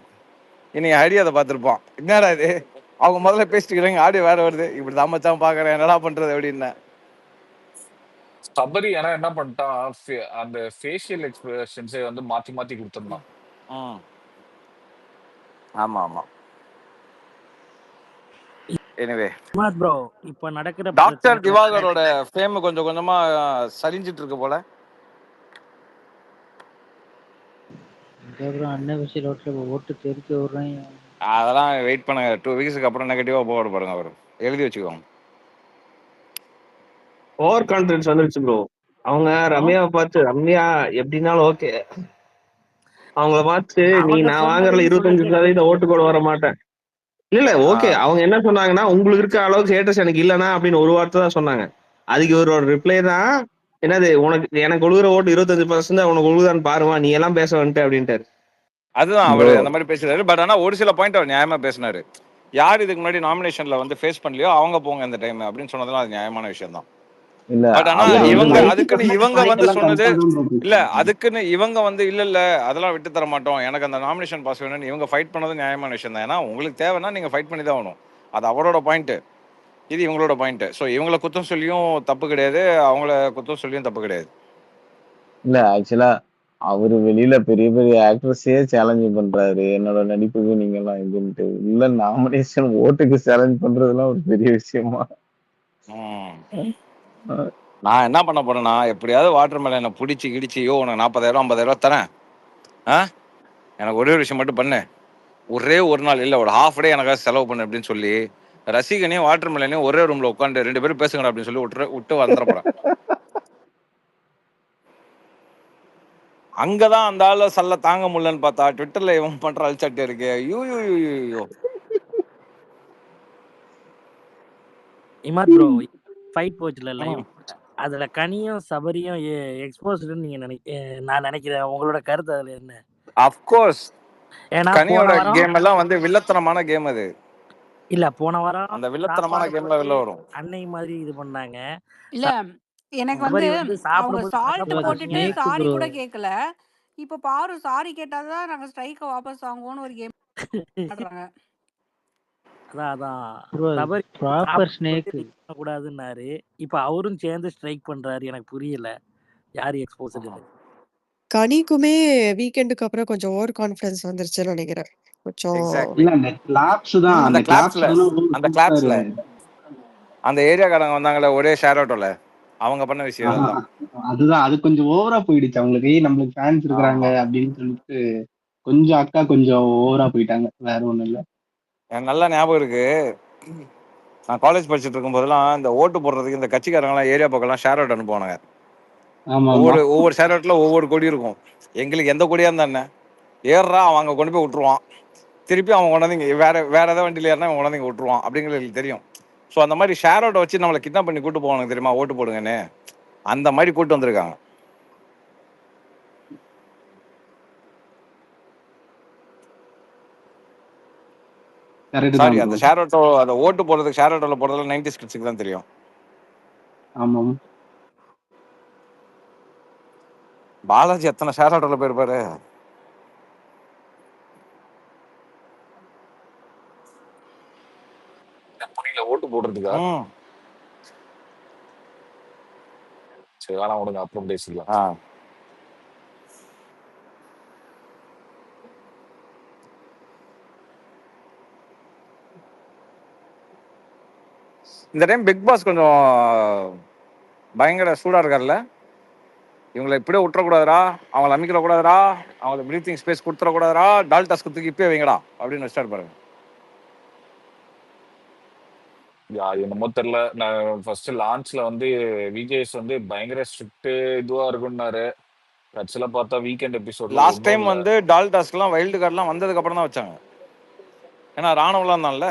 இன்னைக்கு ஹரி அதை பார்த்துருப்பான். என்னடா இது அவங்க முதல்ல பேசிட்டு இருக்கிறாங்க, ஆடியோ வேற வருது, இப்படி தான் மச்சான் பாக்குறேன், என்னடா பண்றது அப்படின்னு. சபரி ஆனா என்ன பண்ணிட்டான், அந்த ஃபேஷியல் எக்ஸ்பிரஷன்ஸே வந்து மாத்தி மாத்தி கொடுத்துருந்தான். ஆமா ஆமா. எனிவே ப்ரோ இப்போ நடக்கிற டாக்டர் திவாகரோட ஃபேம் கொஞ்சம் கொஞ்சமா சரிஞ்சிட்டு இருக்கு போல. அண்ணன் விஷயம் ரோட்ல ஓட்டு தெருக்க விடுறாங்க. அதெல்லாம் வெயிட் பண்ணுங்க, 2 வீக்ஸ்க்கு அப்புறம் நெகட்டிவா போட பாருங்க. அவர் எழுதி வச்சுக்கோங்க. ஓவர் கான்ஃபிடன்ஸ் வந்துருச்சு ப்ரோ. அவங்க ரம்யாவை பார்த்து, ரம்யா எப்படின்னாலும் ஓகே, அவங்கள பார்த்து நீ நான் வாங்குறதுல 25% ஓட்டு கூட வர மாட்டேன். இல்ல ஓகே, அவங்க என்ன சொன்னாங்கன்னா உங்களுக்கு இருக்க அளவுக்கு ஹேட்டர்ஸ் எனக்கு இல்லைனா அப்படின்னு ஒரு வார்த்தை தான் சொன்னாங்க. அதுக்கு ஒரு ரிப்ளை தான், என்னது உனக்கு எனக்கு ஒழுகுற ஓட்டு 25% உனக்கு ஒழுகுதான்னு பாருமா, நீ எல்லாம் பேச வந்துட்டு அப்படின்ட்டாரு. அதுதான் ப்ரோ அவரு அந்த மாதிரி பேசுறாரு. பட் ஆனா ஒரு சில பாயிண்ட் அவர் நியாயமா பேசினாரு. யார் இதுக்கு முன்னாடி நாமினேஷன்ல வந்து ஃபேஸ் பண்ணலையோ அவங்க போங்க இந்த டைம் அப்படின்னு சொன்னதெல்லாம் அது நியாயமான விஷயம் தான். இல்ல பட் ஆனா இல்ல அவர் ஒரு இவங்க வந்து அதுக்குன்னு 90% இவங்க பாயிண்ட் வந்து எல்லாம் சொன்னது கரெக்டா தான் ப்ரோ இல்ல, பேசுறாங்க. அதுக்குன்னு இவங்க வந்து இல்ல அதெல்லாம் விட்டு தர மாட்டோம், எனக்கு அந்த நாமினேஷன் பாஸ் வேணும்னு இவங்க ஃபைட் பண்ணது நியாயமான விஷயம் தான். ஏன்னா உங்களுக்கு தேவைன்னா நீங்க ஃபைட் பண்ணி தான் ஆகணும். அது அவரோட பாயிண்ட், இது இவங்களோட பாயிண்ட். ஸோ இவங்கள குத்தம் சொல்லியும் தப்பு கிடையாது, அவங்கள குத்தம் சொல்லியும் தப்பு கிடையாது. இல்ல ஆக்சுவலா அவரு வெளியில பெரிய பெரிய ஆக்ட்ரஸே சேலஞ்ச் பண்றாரு, என்னோட நடிப்புக்கு நீங்க எல்லாம் இதுன்ட்டு. இல்ல நாமினேஷன் ஓட்டுக்கு சேலஞ்ச் பண்றதுலாம் ஒரு பெரிய விஷயமா? ம். நான் என்ன பண்ண போறேன்னா, எப்படியாவது வாட்டர் மெலனை பிடிச்சி கிடிச்சி உனக்கு 40,000 50,000 தரேன், எனக்கு ஒரே ஒரு விஷயம் மட்டும் பண்ணு, ஒரே ஒரு நாள் இல்ல ஒரு ஹாஃப் டே எனக்காக செலவு பண்ணு அப்படின்னு சொல்லி ரசிகனையும் வாட்டர் மெலனையும் ஒரே ரூம்ல உட்காந்து 2 பேரும் பேசுங்கடா அப்படின்னு சொல்லி விட்டு வந்துட போறேன். அங்கதான் அந்த ஆளு சல்ல தாங்க முடியலன்னு பார்த்தா ட்விட்டர்ல இவன் பண்ற அழிச்சாட்டே இருக்கு. ஐயோ இமாத் ப்ரோ ஃபைட் போச்சுல லைவ், அதுல கனியும் சபரியும் எக்ஸ்போஸ்டுன்னு நான் நினைக்கிறேன். உங்களோட கருத்து அதுல என்ன? அஃப்கோர்ஸ் ஏன்னா போன கனியோட வாரம் கேம் எல்லாம் வந்து வில்லத்தனமான கேம். அது இல்ல போன வாரம் அந்த வில்லத்தனமான சாப்பாடு கேம்ல போட்டு வெளில வரும். அன்னை மாதிரி இது பண்ணாங்க. இல்ல எனக்கு வந்து சபரி வந்து அவங்க சாப்பிடும்போது சண்டை சால்ட் ப்ரோ அது போட்டுட்டு போடுறாங்க. Snake sorry bro. கூட கேட்கல. இப்ப பாரு சாரி கேட்டாதான் நாங்க ஸ்ட்ரைக்க வாபஸ் வாங்குவோம்னு ஒரு கேம் ஆடுறாங்க. அதான் ப்ரோ அது சபரி ப்ராப்பர் சாப்பாடு ஸ்னேக். போட்டு பண்ணக்கூடாதுன்னாரு. இப்ப அவரும் சேர்ந்து ஸ்ட்ரைக் பண்றாரு. எனக்கு புரியல யாரு எக்ஸ்போஸ்டுன்னு. கனிக்குமே வீக்கெண்டுக்கு அப்புறம் கொஞ்சம் ஓவர் கான்ஃபிடன்ஸ் வந்துருச்சுன்னு நினைக்கிறேன். கொஞ்சம் எக்ஸாக்ட்லி. இல்ல அந்த கிளாப்ஸ் தான், ம். அந்த அந்த கிளாப்ஸ் தானே அந்த கொடுத்தாரு. கிளாப்ஸ்ல அந்த ஏரியாக்காரங்க வந்தாங்களே ஒரே ஷேர் ஆட்டோல, அவங்க பண்ண விஷயம் ஆஹா, அதெல்லாம். அதுதான் அது கொஞ்சம் ஓவரா போயிடுச்சு அவங்களுக்கு. நம்மளுக்கு ஃபேன்ஸ் இருக்கிறாங்க ஆமா, அப்படின்னு சொல்லிட்டு கொஞ்சம் அக்கா கொஞ்சம் ஓவரா போயிட்டாங்க, வேற ஒண்ணும் இல்ல. எனக்கு நல்லா ஞாபகம் இருக்கு. நான் காலேஜ் படிச்சுட்டு இருக்கும் போதெல்லாம் இந்த ஓட்டு போடுறதுக்கு இந்த கட்சிக்காரங்களாம் ஏரியா பக்கம்லாம் ஷேர் அவுட் அனுப்புவானுங்க. ஆமா ஆமா ஒவ்வொரு ஷேர் அவுட்ல ஒவ்வொரு கொடி இருக்கும். எங்களுக்கு எந்த கொடியா இருந்தா என்ன, ஏறுறா அவன் அங்க கொண்டு போய் விட்டுருவான், திருப்பி அவன் கொண்டாந்து இங்க வேற ஏதாவது வண்டியில ஏறினா அவன் கொண்டாந்து இங்க விட்டுருவான் அப்படிங்கிறது எங்களுக்கு தெரியும். ஸோ அந்த மாதிரி ஷேர் அவுட்டை வச்சு நம்மளை கிட்னாப் பண்ணி கூட்டு போவானுங்க தெரியுமா, ஓட்டு போடுங்கன்னு. அந்த மாதிரி கூட்டு வந்திருக்காங்க. கரெக்ட் சாரி, தான் அந்த ப்ரோ. ஷேர் ஆட்டோ அந்த ஓட்டு போடுறதுக்கு ஷேர் ஆட்டோல போடுறதுல 90s கிட்ஸுக்கு தான் தெரியும். ஆமாம். பாலாஜி எத்தனை ஷேர் ஆட்டோல போயிருப்பாரு. புரியல ஓட்டு போடுறதுக்கா? ம். சரி வேணாம் விடுங்க, அப்புறம் பேசிக்கலாம். ஆ இந்த டைம் பிக் பாஸ் கொஞ்சம் பயங்கர சூடா இருக்கார்ல. இவங்களை இப்படியே விட்டுறக்கூடாதுரா, அவங்களை அமைக்கிடக்கூடாதுரா, அவங்களுக்கு பிரீத்திங் ஸ்பேஸ் கொடுத்துடக்கூடாதுரா, டால் டாஸ்க்கு இப்பயே வைங்கடா அப்படின்னு வச்சுட்டாரு பாருங்க. என்னமோ தெரியல. நான் ஃபர்ஸ்ட் லான்ச்ல வந்து விஜேஎஸ் வந்து பயங்கர ஸ்ட்ரிக்ட் இதுவா இருக்கும்னாரு. கட்சியில பார்த்தா வீக்கெண்ட் எபிசோட்ல லாஸ்ட் ஒன்றும் டைம் இல்லை. வந்து டால் டாஸ்க்லாம் வைல்டு கார்டுலாம் வந்ததுக்கு அப்புறம் தான் வச்சாங்க. ஏன்னா ராணுவலாம் இருந்தான்ல.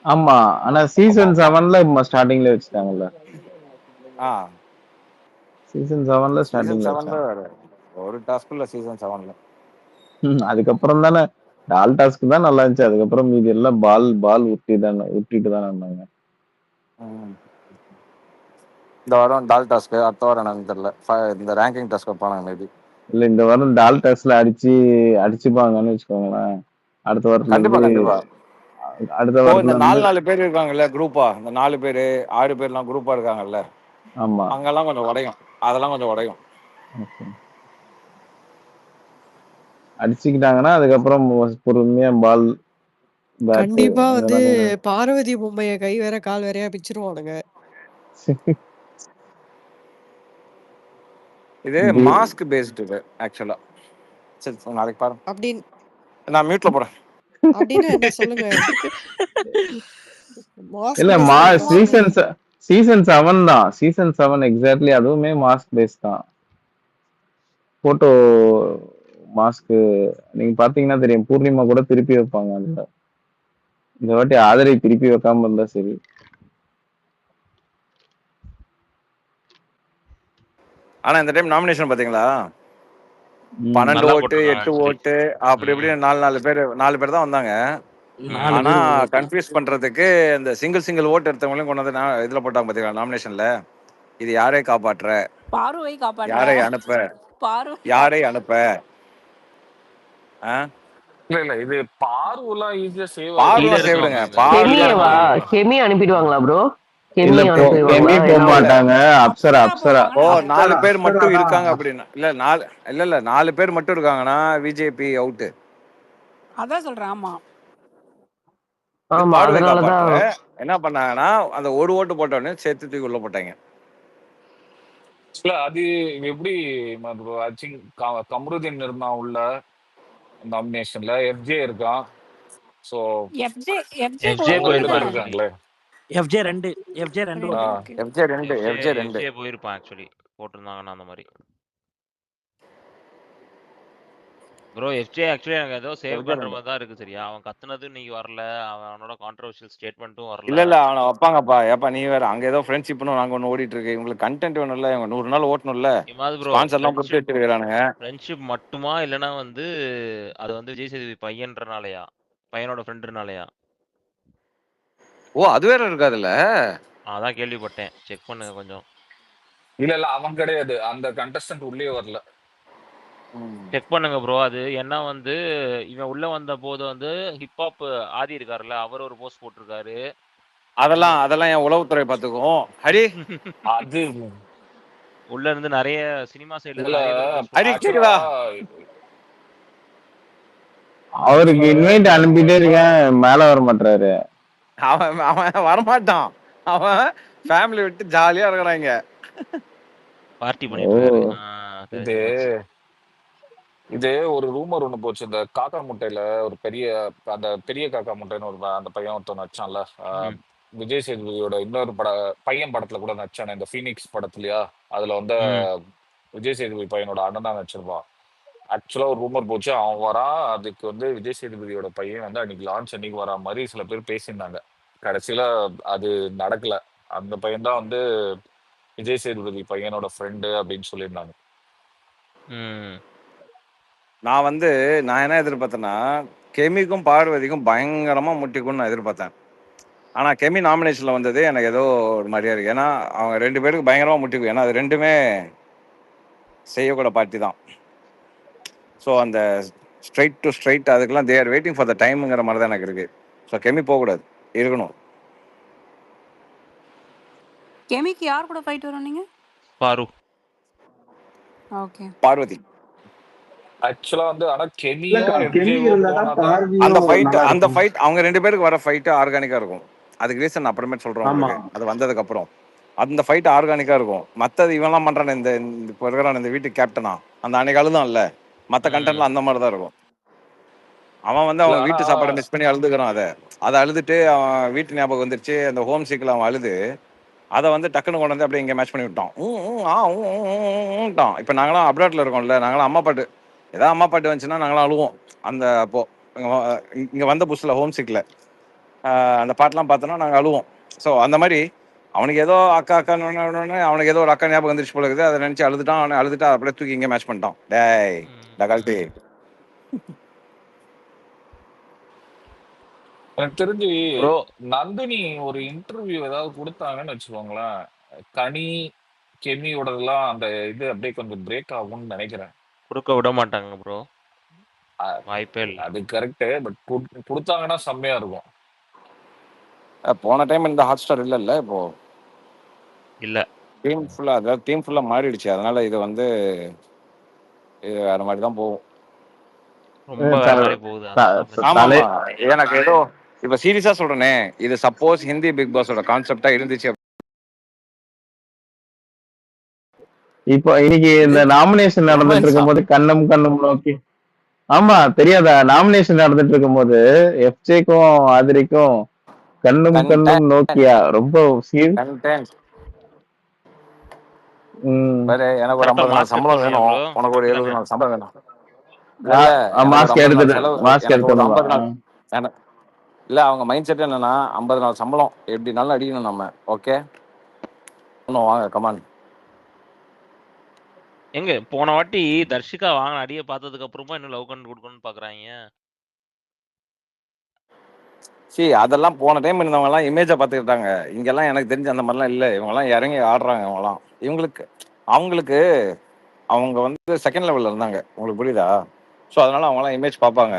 ஆமா, ஆனா ஆமா சீசன் ஆமா 7ல ஸ்டார்டிங்ல வச்சுட்டாங்கல்ல. ஆ சீசன் 7ல சீசன் ஸ்டார்டிங்ல 7ல வச்சாங்க. ஒரு டாஸ்க் இல்ல, சீசன் 7ல. அதுக்கப்புறம் தானே டால் டாஸ்க் தான் நல்லா இருந்துச்சு. அதுக்கப்புறம் மீதி எல்லாம் பால் உருட்டிட்டு தானே இருந்தாங்க. இந்த வாரம் டால் டாஸ்க், அடுத்த வாரம் என்னன்னு தெரியல. இந்த ரேங்கிங் டாஸ்க் வைப்பாங்க மேபி. இல்ல இந்த வாரம் டால் டாஸ்க்ல அடிச்சுப்பாங்கன்னு வச்சுக்கோங்களேன். அடுத்த வாரத்துல கண்டிப்பா இருந்து கண்டிப்பா. அடுத்த ஓ இந்த வாரத்துல இருந்து 4 பேர் இருக்காங்கல்ல குரூப்பா, இந்த 4 பேர் 6 பேர்லாம் குரூப்பா இருக்காங்கல்ல, ஆமா. அங்கெல்லாம் கொஞ்சம் உடையும், அதெல்லாம் கொஞ்சம் உடையும். Okay. அடிச்சுக்கிட்டாங்கன்னா அதுக்கப்புறம் பொறுமையா பால் பேட் கண்டிப்பா வந்து அதெல்லாம் பார்வதி பொம்மைய கை வேற கால் வேறையா பிச்சிருவானுங்க. இது மாஸ்க் பேஸ்டு இது ஆக்சுவலா. சரி நாளைக்கு பாருங்க, அப்படின்னு நான் மியூட்ல போறேன். அப்படின்னா என்ன சொல்லுங்க? மாஸ்க் இல்ல பேஸ்ல என்ன சொல்லுங்க? சீசன் 7 தான். சீசன் 7 எக்ஸாக்ட்லி அதுவுமே மாஸ்க் பேஸ் தான். போட்டோ மாஸ்க் நீங்க பாத்தீங்கன்னா தெரியும். பூர்ணிமா கூட திருப்பி வைப்பாங்க. அந்த இந்த வாட்டி ஆதரை திருப்பி வைக்காம இருந்தா சரி. ஆனா இந்த டைம் நாமினேஷன் பாத்தீங்களா, ம். 12 நல்லா ஓட்டு, 8 போட்டிருக்காங்க ஓட்டு அப்படி இப்படி 4 பேர் தான் வந்தாங்க. நாலு ஆனா பேர் ஓட்டு கன்ஃபியூஸ் பண்றதுக்கு இந்த சிங்கிள் ஓட்டு எடுத்தவங்களையும் கொண்டு வந்து இதுல போட்டாங்க பாத்தீங்களா நாமினேஷன்ல. இது யாரை காப்பாற்ற, பார்வை காப்பாற்ற யாரை அனுப்ப, பார்வை யாரை அனுப்ப. ஆ? இல்ல இது பார்வெல்லாம் ஈஸியா சேவ் கீழ பார்வெல்லாம் ஆயிடுவாங்க. சேவிடுங்க. இருக்கவங்க பார்வெல்லாம் கெமியவா சேவிடுவாங்க. கெமி அனுப்பிடுவாங்களா ப்ரோ? இல்ல கெமி கெமி அனுப்பிடுவாங்களா? போக ஏன்னா மாட்டாங்க. அப்சரா அப்சரா அப்சரா போவாங்கன்னு ஓ நினைக்கிறேன். 4 பேர் மட்டும் அப்சரா இருக்காங்க தான். அப்படின்னா இல்ல 4 பேர் மட்டும் இருக்காங்கன்னா பிஜேபி அவுட்டு. அதான் சொல்றேன். ஆமா, இது ஆமா, பார்வை அதனாலதான். காப்பாற்ற என்ன பண்ணாங்கன்னா அந்த ஒரு ஓட்டு போட்ட உடனே சேர்த்து தூக்கி உள்ள போட்டாங்க. இல்ல அது எப்படி ஐ திங்க் கமருதீன் இருந்தான் உள்ள நாமினேஷன்ல, எஃப்ஜே இருக்கான். சோ எஃப்ஜே எஃப்ஜே அவங்க 2 போயிருப்பாரு பேர் போயிருப்பான் தானே? ஆக்சுவலி. இருக்காங்களே. எஃப்ஜே 2 எஃப்ஜே 2 2 ஓட்டு ஓகே. FJ 2 எஃப்ஜே போயிருப்பான் ஆக்சுவலி போட்டிருந்தாங்கன்னா அந்த மாதிரி. ப்ரோ எஃப்ஜே ஆக்சுவலி எனக்கு ஏதோ சேவ் FJ பண்ற 2 மாதிரி தான் இருக்கு. சரியா, அவன் கத்துனது இன்னைக்கு வரல, அவனோட கான்ட்ரவர்ஷியல் ஸ்டேட்மெண்ட்டும் வரல. இல்ல அவனை வைப்பாங்கப்பா. ஏப்பா நீ வேற அங்க ஏதோ ஃப்ரெண்ட்ஷிப்னு நாங்க ஒன்று ஓடிட்டு இருக்கு. இவங்களுக்கு கண்டென்ட் வேணும்ல, இவங்க 100 நாள் ஓட்டணும்ல, இமாது ப்ரோ ஸ்பான்சர்லாம் கொடுத்து வச்சிருக்கிறானுங்க. ஃப்ரெண்ட்ஷிப் மட்டுமா, இல்லைன்னா வந்து அது வந்து விஜய் சேதுபதி பையன்றனாலயா, பையனோட ஃப்ரெண்டுனாலயா? ஓ அது வேற இருக்காதுல்ல. அதான் கேள்விப்பட்டேன், செக் பண்ணுங்க கொஞ்சம். இல்ல அவன் கிடையாது, அந்த கண்டஸ்டன்ட் உள்ளே வரல. செக் பண்ணுங்க ப்ரோ. அது என்ன வந்து இவன் உள்ள வந்த போது வந்து ஹிப்ஹாப் ஆதி இருக்காருல்ல, அவர் ஒரு போஸ்ட் போட்டிருக்காரு. அதெல்லாம் என் உளவுத்துறை பார்த்துக்கும். ஹரி அது உள்ள இருந்து நிறைய சினிமா சைடுல இதுல நிறைய பேர் போஸ்ட் ஹரி ஆக்சுவலா கேக்குதா? அவருக்கு இன்வைட் அனுப்பிட்டே இருக்கேன், மேல வர மாட்டாரு. அவன் அவன் வரமாட்டான். அவன் ஃபேமிலி விட்டு ஜாலியா இருக்கிறாங்க. பார்ட்டி ஓ பண்ணிட்டு இருக்காரு. இது தெரிஞ்சு போச்சு. இது ஒரு ரூமர் ஒண்ணு போச்சு. இந்த காக்கா முட்டையில ஒரு அந்த பெரிய காக்கா முட்டைன்னு ஒரு அந்த பையன் ஒருத்தன் நடிச்சான்ல, ம். விஜய் சேதுபதியோட இன்னொரு பையன் படத்துல கூட நடிச்சானே, இந்த ஃபீனிக்ஸ் படத்துலயா, அதுல வந்து ம். விஜய் சேதுபதி பையனோட அண்ணன் தான் நடிச்சிருப்பான். ஆக்சுவலா ஒரு ரூமர் போச்சு, அவன் வரான். அதுக்கு வந்து விஜய் சேதுபதியோட பையன் வந்து அன்னைக்கு லான்ச் அன்னைக்கு வரா மாதிரி சில பேர் பேசியிருந்தாங்க. கடைசியில அது நடக்கல. அந்த பையன் தான் வந்து விஜய் சேதுபதி பையனோட ஃப்ரெண்டு அப்படின்னு சொல்லியிருந்தாங்க. ம். நான் என்ன எதிர்பார்த்தேன்னா, கெமிக்கும் பார்வதிக்கும் பயங்கரமா முட்டிக்கும்னு நான் எதிர்பார்த்தேன். ஆனா கெமி நாமினேஷன்ல வந்தது எனக்கு ஏதோ ஒரு மாதிரியா இருக்கு. ஏன்னா அவங்க 2 பேருக்கு பயங்கரமா முட்டிக்கும். ஏன்னா அது 2மே செய்யக்கூட பார்ட்டி தான். ஸோ அந்த ஸ்ட்ரைட் டு ஸ்ட்ரைட் அதுக்கெல்லாம் they are waiting for the டைம்ங்கிற மாதிரி தான் எனக்கு இருக்கு. ஸோ கெமி போகக்கூடாது, இருக்கணும். கெமிக்கு யார் கூட ஃபைட் வரும் நீங்க? பாரு ஓகே. பார்வதி ஆக்சுவலா வந்து ஆனா கெமியும் இல்லக்கா கெமி எம்ஜேவும் இருந்தாதான் போனாதான் பார்வையும் அந்த நல்லா இருக்கும். ஃபைட் அவங்க 2 பேருக்கு வர ஃபைட்டு ஆர்கானிக்கா இருக்கும். அதுக்கு ரீசன் நான் அப்புறமேட்டு சொல்றேன் ஆமா உங்களுக்கு. அது வந்ததுக்கு அப்புறம் அந்த ஃபைட் ஆர்கானிக்கா இருக்கும். மற்றது இவன்லாம் பண்றானே இந்த இப்போ இருக்கிறான் இந்த வீட்டு கேப்டனா, அந்த அன்னைக்கு அழுதான் இல்ல, மற்ற ம். கண்டென்ட்லாம் அந்த மாதிரி தான் இருக்கும். அவன் வந்து இல்ல அவன் ஆனா வீட்டு சாப்பாடை மிஸ் பண்ணி அழுதுக்கிறான். அதை அழுதுட்டு அவன் வீட்டு ஞாபகம் வந்துருச்சு. அந்த ஹோம் சீக்கில் அவன் அழுது அதை வந்து டக்குன்னு கொண்டு வந்து அப்படியே இங்கே மேட்ச் பண்ணி விட்டான். இப்போ நாங்களாம் அப்ராட்ல இருக்கோம்ல, நாங்களாம் அம்மா பாட்டு ஏதாவது அம்மா பாட்டு வந்துச்சுன்னா நாங்களாம் அழுவோம். அந்த அப்போ இங்கே வந்த புதுசில் ஹோம் சீக்கில் அந்த பாட்டெலாம் பார்த்தோன்னா நாங்கள் அழுவோம். ஸோ அந்த மாதிரி அவனுக்கு ஏதோ அக்கான்னு அவனுக்கு ஏதோ ஒரு அக்கா ஞாபகம் வந்துருச்சு போல இருக்குது. அதை நினச்சி அழுதுட்டான். அவனை அழுதுட்டு அப்படியே தூக்கி இங்கே மேட்ச் பண்ணிட்டான். டேய் டகால்ட்டி. எனக்கு தெரிஞ்சு ப்ரோ நந்தினி ஒரு இன்டர்வியூ ஏதாவது கொடுத்தாங்கன்னு வச்சுக்கோங்களேன், கனி கெமியோடதெல்லாம் அந்த இது அப்படியே கொஞ்சம் பிரேக் ஆகும்னு நினைக்கிறேன். கொடுக்க விட மாட்டாங்க ப்ரோ, அ- வாய்ப்பே இல்லை. அது கரெக்ட். பட் கொடுத்தாங்கன்னா செம்மையா இருக்கும். போன டைம் இந்த ஹாட் ஸ்டார் இல்லைல்ல, இப்போ இல்லை டீம் ஃபுல்லாக மாறிடுச்சு. அதனால இது வந்து இது வேற மாதிரி தான் போகும். ரொம்ப வேற மாதிரி போகுது. அதான் பிரச்சனை. ஆமா எனக்கு ஏதோ இப்ப சீரியஸா சொல்றேனே, இது சப்போஸ் ஹிந்தி பிக் பாஸோட கான்செப்டா இருந்துச்சு. இப்போ இன்னைக்கு இந்த நாமினேஷன் நடந்துட்டு இருக்கும் போது கண்ணும் கண்ணும் நோக்கி, ஆமா தெரியாதா, நாமினேஷன் நடந்துட்டு இருக்கும் போது எஃப்ஜேக்கும் ஆதிரிக்கும் கண்ணும் கண்ணும் நோக்கியா ரொம்ப எனக்கு ஒரு 50 நாள் சம்பளம் வேணும், உனக்கு ஒரு 70 நாள் சம்பளம் வேணும். மாஸ்க் எடுத்துட்டு மாஸ்க் எடுத்துட்டு இல்ல அவங்க மைண்ட் செட் என்னன்னா 50 நாள் சம்பளம் எப்படினாலும் அடிக்கணும் நம்ம. ஓகே வாங்க கமான். எங்க போன வாட்டி தர்ஷிகா வாங்கின அடியை பார்த்ததுக்கு அப்புறமா இன்னும் லவ் கண்டு கொடுக்கணும்னு பாக்குறாங்க. அதெல்லாம் போன டைம் இருந்தவங்க எல்லாம் இமேஜை பார்த்துக்கிட்டாங்க. இங்கெல்லாம் எனக்கு தெரிஞ்ச அந்த மாதிரிலாம் இல்லை. இவங்கெல்லாம் இறங்கி ஆடுறாங்க. இவங்கெல்லாம் அவங்களுக்கு அவங்க வந்து செகண்ட் லெவல்ல இருந்தாங்க. உங்களுக்கு புரியுதா? ஸோ அதனால அவங்கலாம் இமேஜ் பார்ப்பாங்க.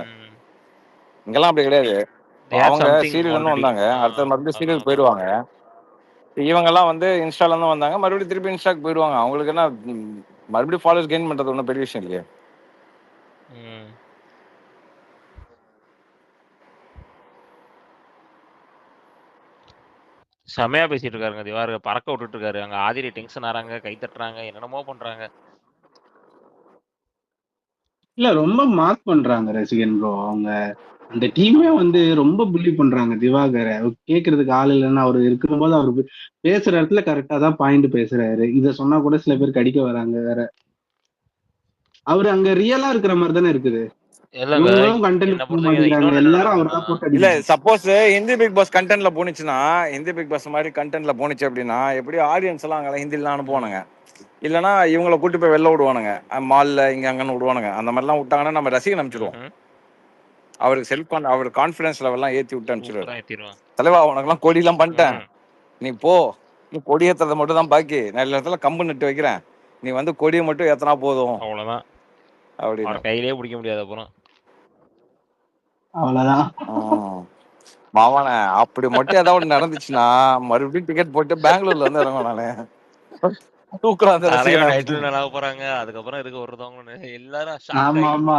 இங்கெல்லாம் அப்படி கிடையாது. அவங்க சீரியல் இருந்து வந்தாங்க, அடுத்த மறுபடியும் சீரியல் போயிடுவாங்க. இவங்கெல்லாம் வந்து இன்ஸ்டால இருந்து வந்தாங்க, மறுபடியும் திருப்பி இன்ஸ்டாக்கு போயிடுவாங்க. அவங்களுக்கு என்ன மறுபடியும் ஃபாலோவர்ஸ் கெயின் பண்றது ஒன்றும் பெரிய விஷயம் இல்லையே. செமையா பேசிட்டு இருக்காருங்க திவாகர், பறக்க விட்டுட்டு இருக்காரு. அங்க ஆதிரி டென்ஷன் ஆறாங்க, கை தட்டுறாங்க, என்னென்னமோ பண்றாங்க. இல்ல ரொம்ப மார்க் பண்றாங்க ரசிகன் ப்ரோ. அவங்க அந்த டீமே வந்து ரொம்ப புள்ளி பண்றாங்க திவாகரை. கேட்கறதுக்கு ஆள் இல்லைன்னா அவர் இருக்கும்போது அவர் பேசுற இடத்துல கரெக்டா தான் பாயிண்ட் பேசுறாரு. இத சொன்னா கூட சில பேர் கடிக்க வராங்க வேற. அவரு அங்க ரியலா இருக்கிற மாதிரி தானே இருக்குது. இவங்களும் கண்டென்ட் போட மாட்டேங்கிறாங்க, எல்லாரும் அவர் தான் போட்டு இல்ல அடிக்கிறாங்க. சப்போஸ் ஹிந்தி பிக் பாஸ் கண்டென்ட்ல போனிச்சுன்னா, ஹிந்தி பிக் பாஸ் மாதிரி கண்டென்ட்ல போனிச்சு அப்படின்னா எப்படி ஆடியன்ஸ் எல்லாம் அங்க ஹிந்திலாம் அனுப்புவானுங்க. இல்லைன்னா இவங்களை கூட்டி போய் வெளில விடுவானுங்க, மால்ல இங்க அங்கன்னு விடுவானுங்க. அந்த மாதிரிலாம் விட்டாங்கன்னா நம்ம ரசிகன் அனுப்பிச்சிடுவோம். அவருக்கு அவர் கான்பிடன்ஸ் லெவல்லாம் ஏத்தி விட்டு அனுப்பிச்சிடுவாரு. தலைவா உனக்கெல்லாம் கொடி எல்லாம் பண்ணிட்டேன், நீ போ, நீ கொடி ஏத்துறத மட்டும் தான் பாக்கி, நல்ல இடத்துல கம்பு நட்டு வைக்கிறேன், நீ வந்து கொடியை மட்டும் ஏத்தனா போதும், அவ்வளவுதான். அப்படின்னு கையிலே பிடிக்க முடியாது. அப்புறம் அவ்வளவுதான் மாவான. அப்படி மட்டும் ஏதாவது நடந்துச்சுன்னா மறுபடியும் டிக்கெட் போட்டு பெங்களூர்ல இருந்து இறங்கும். நானே போறாங்க, அதுக்கப்புறம் இருக்க வருதவங்க எல்லாரும். ஆமா ஆமா,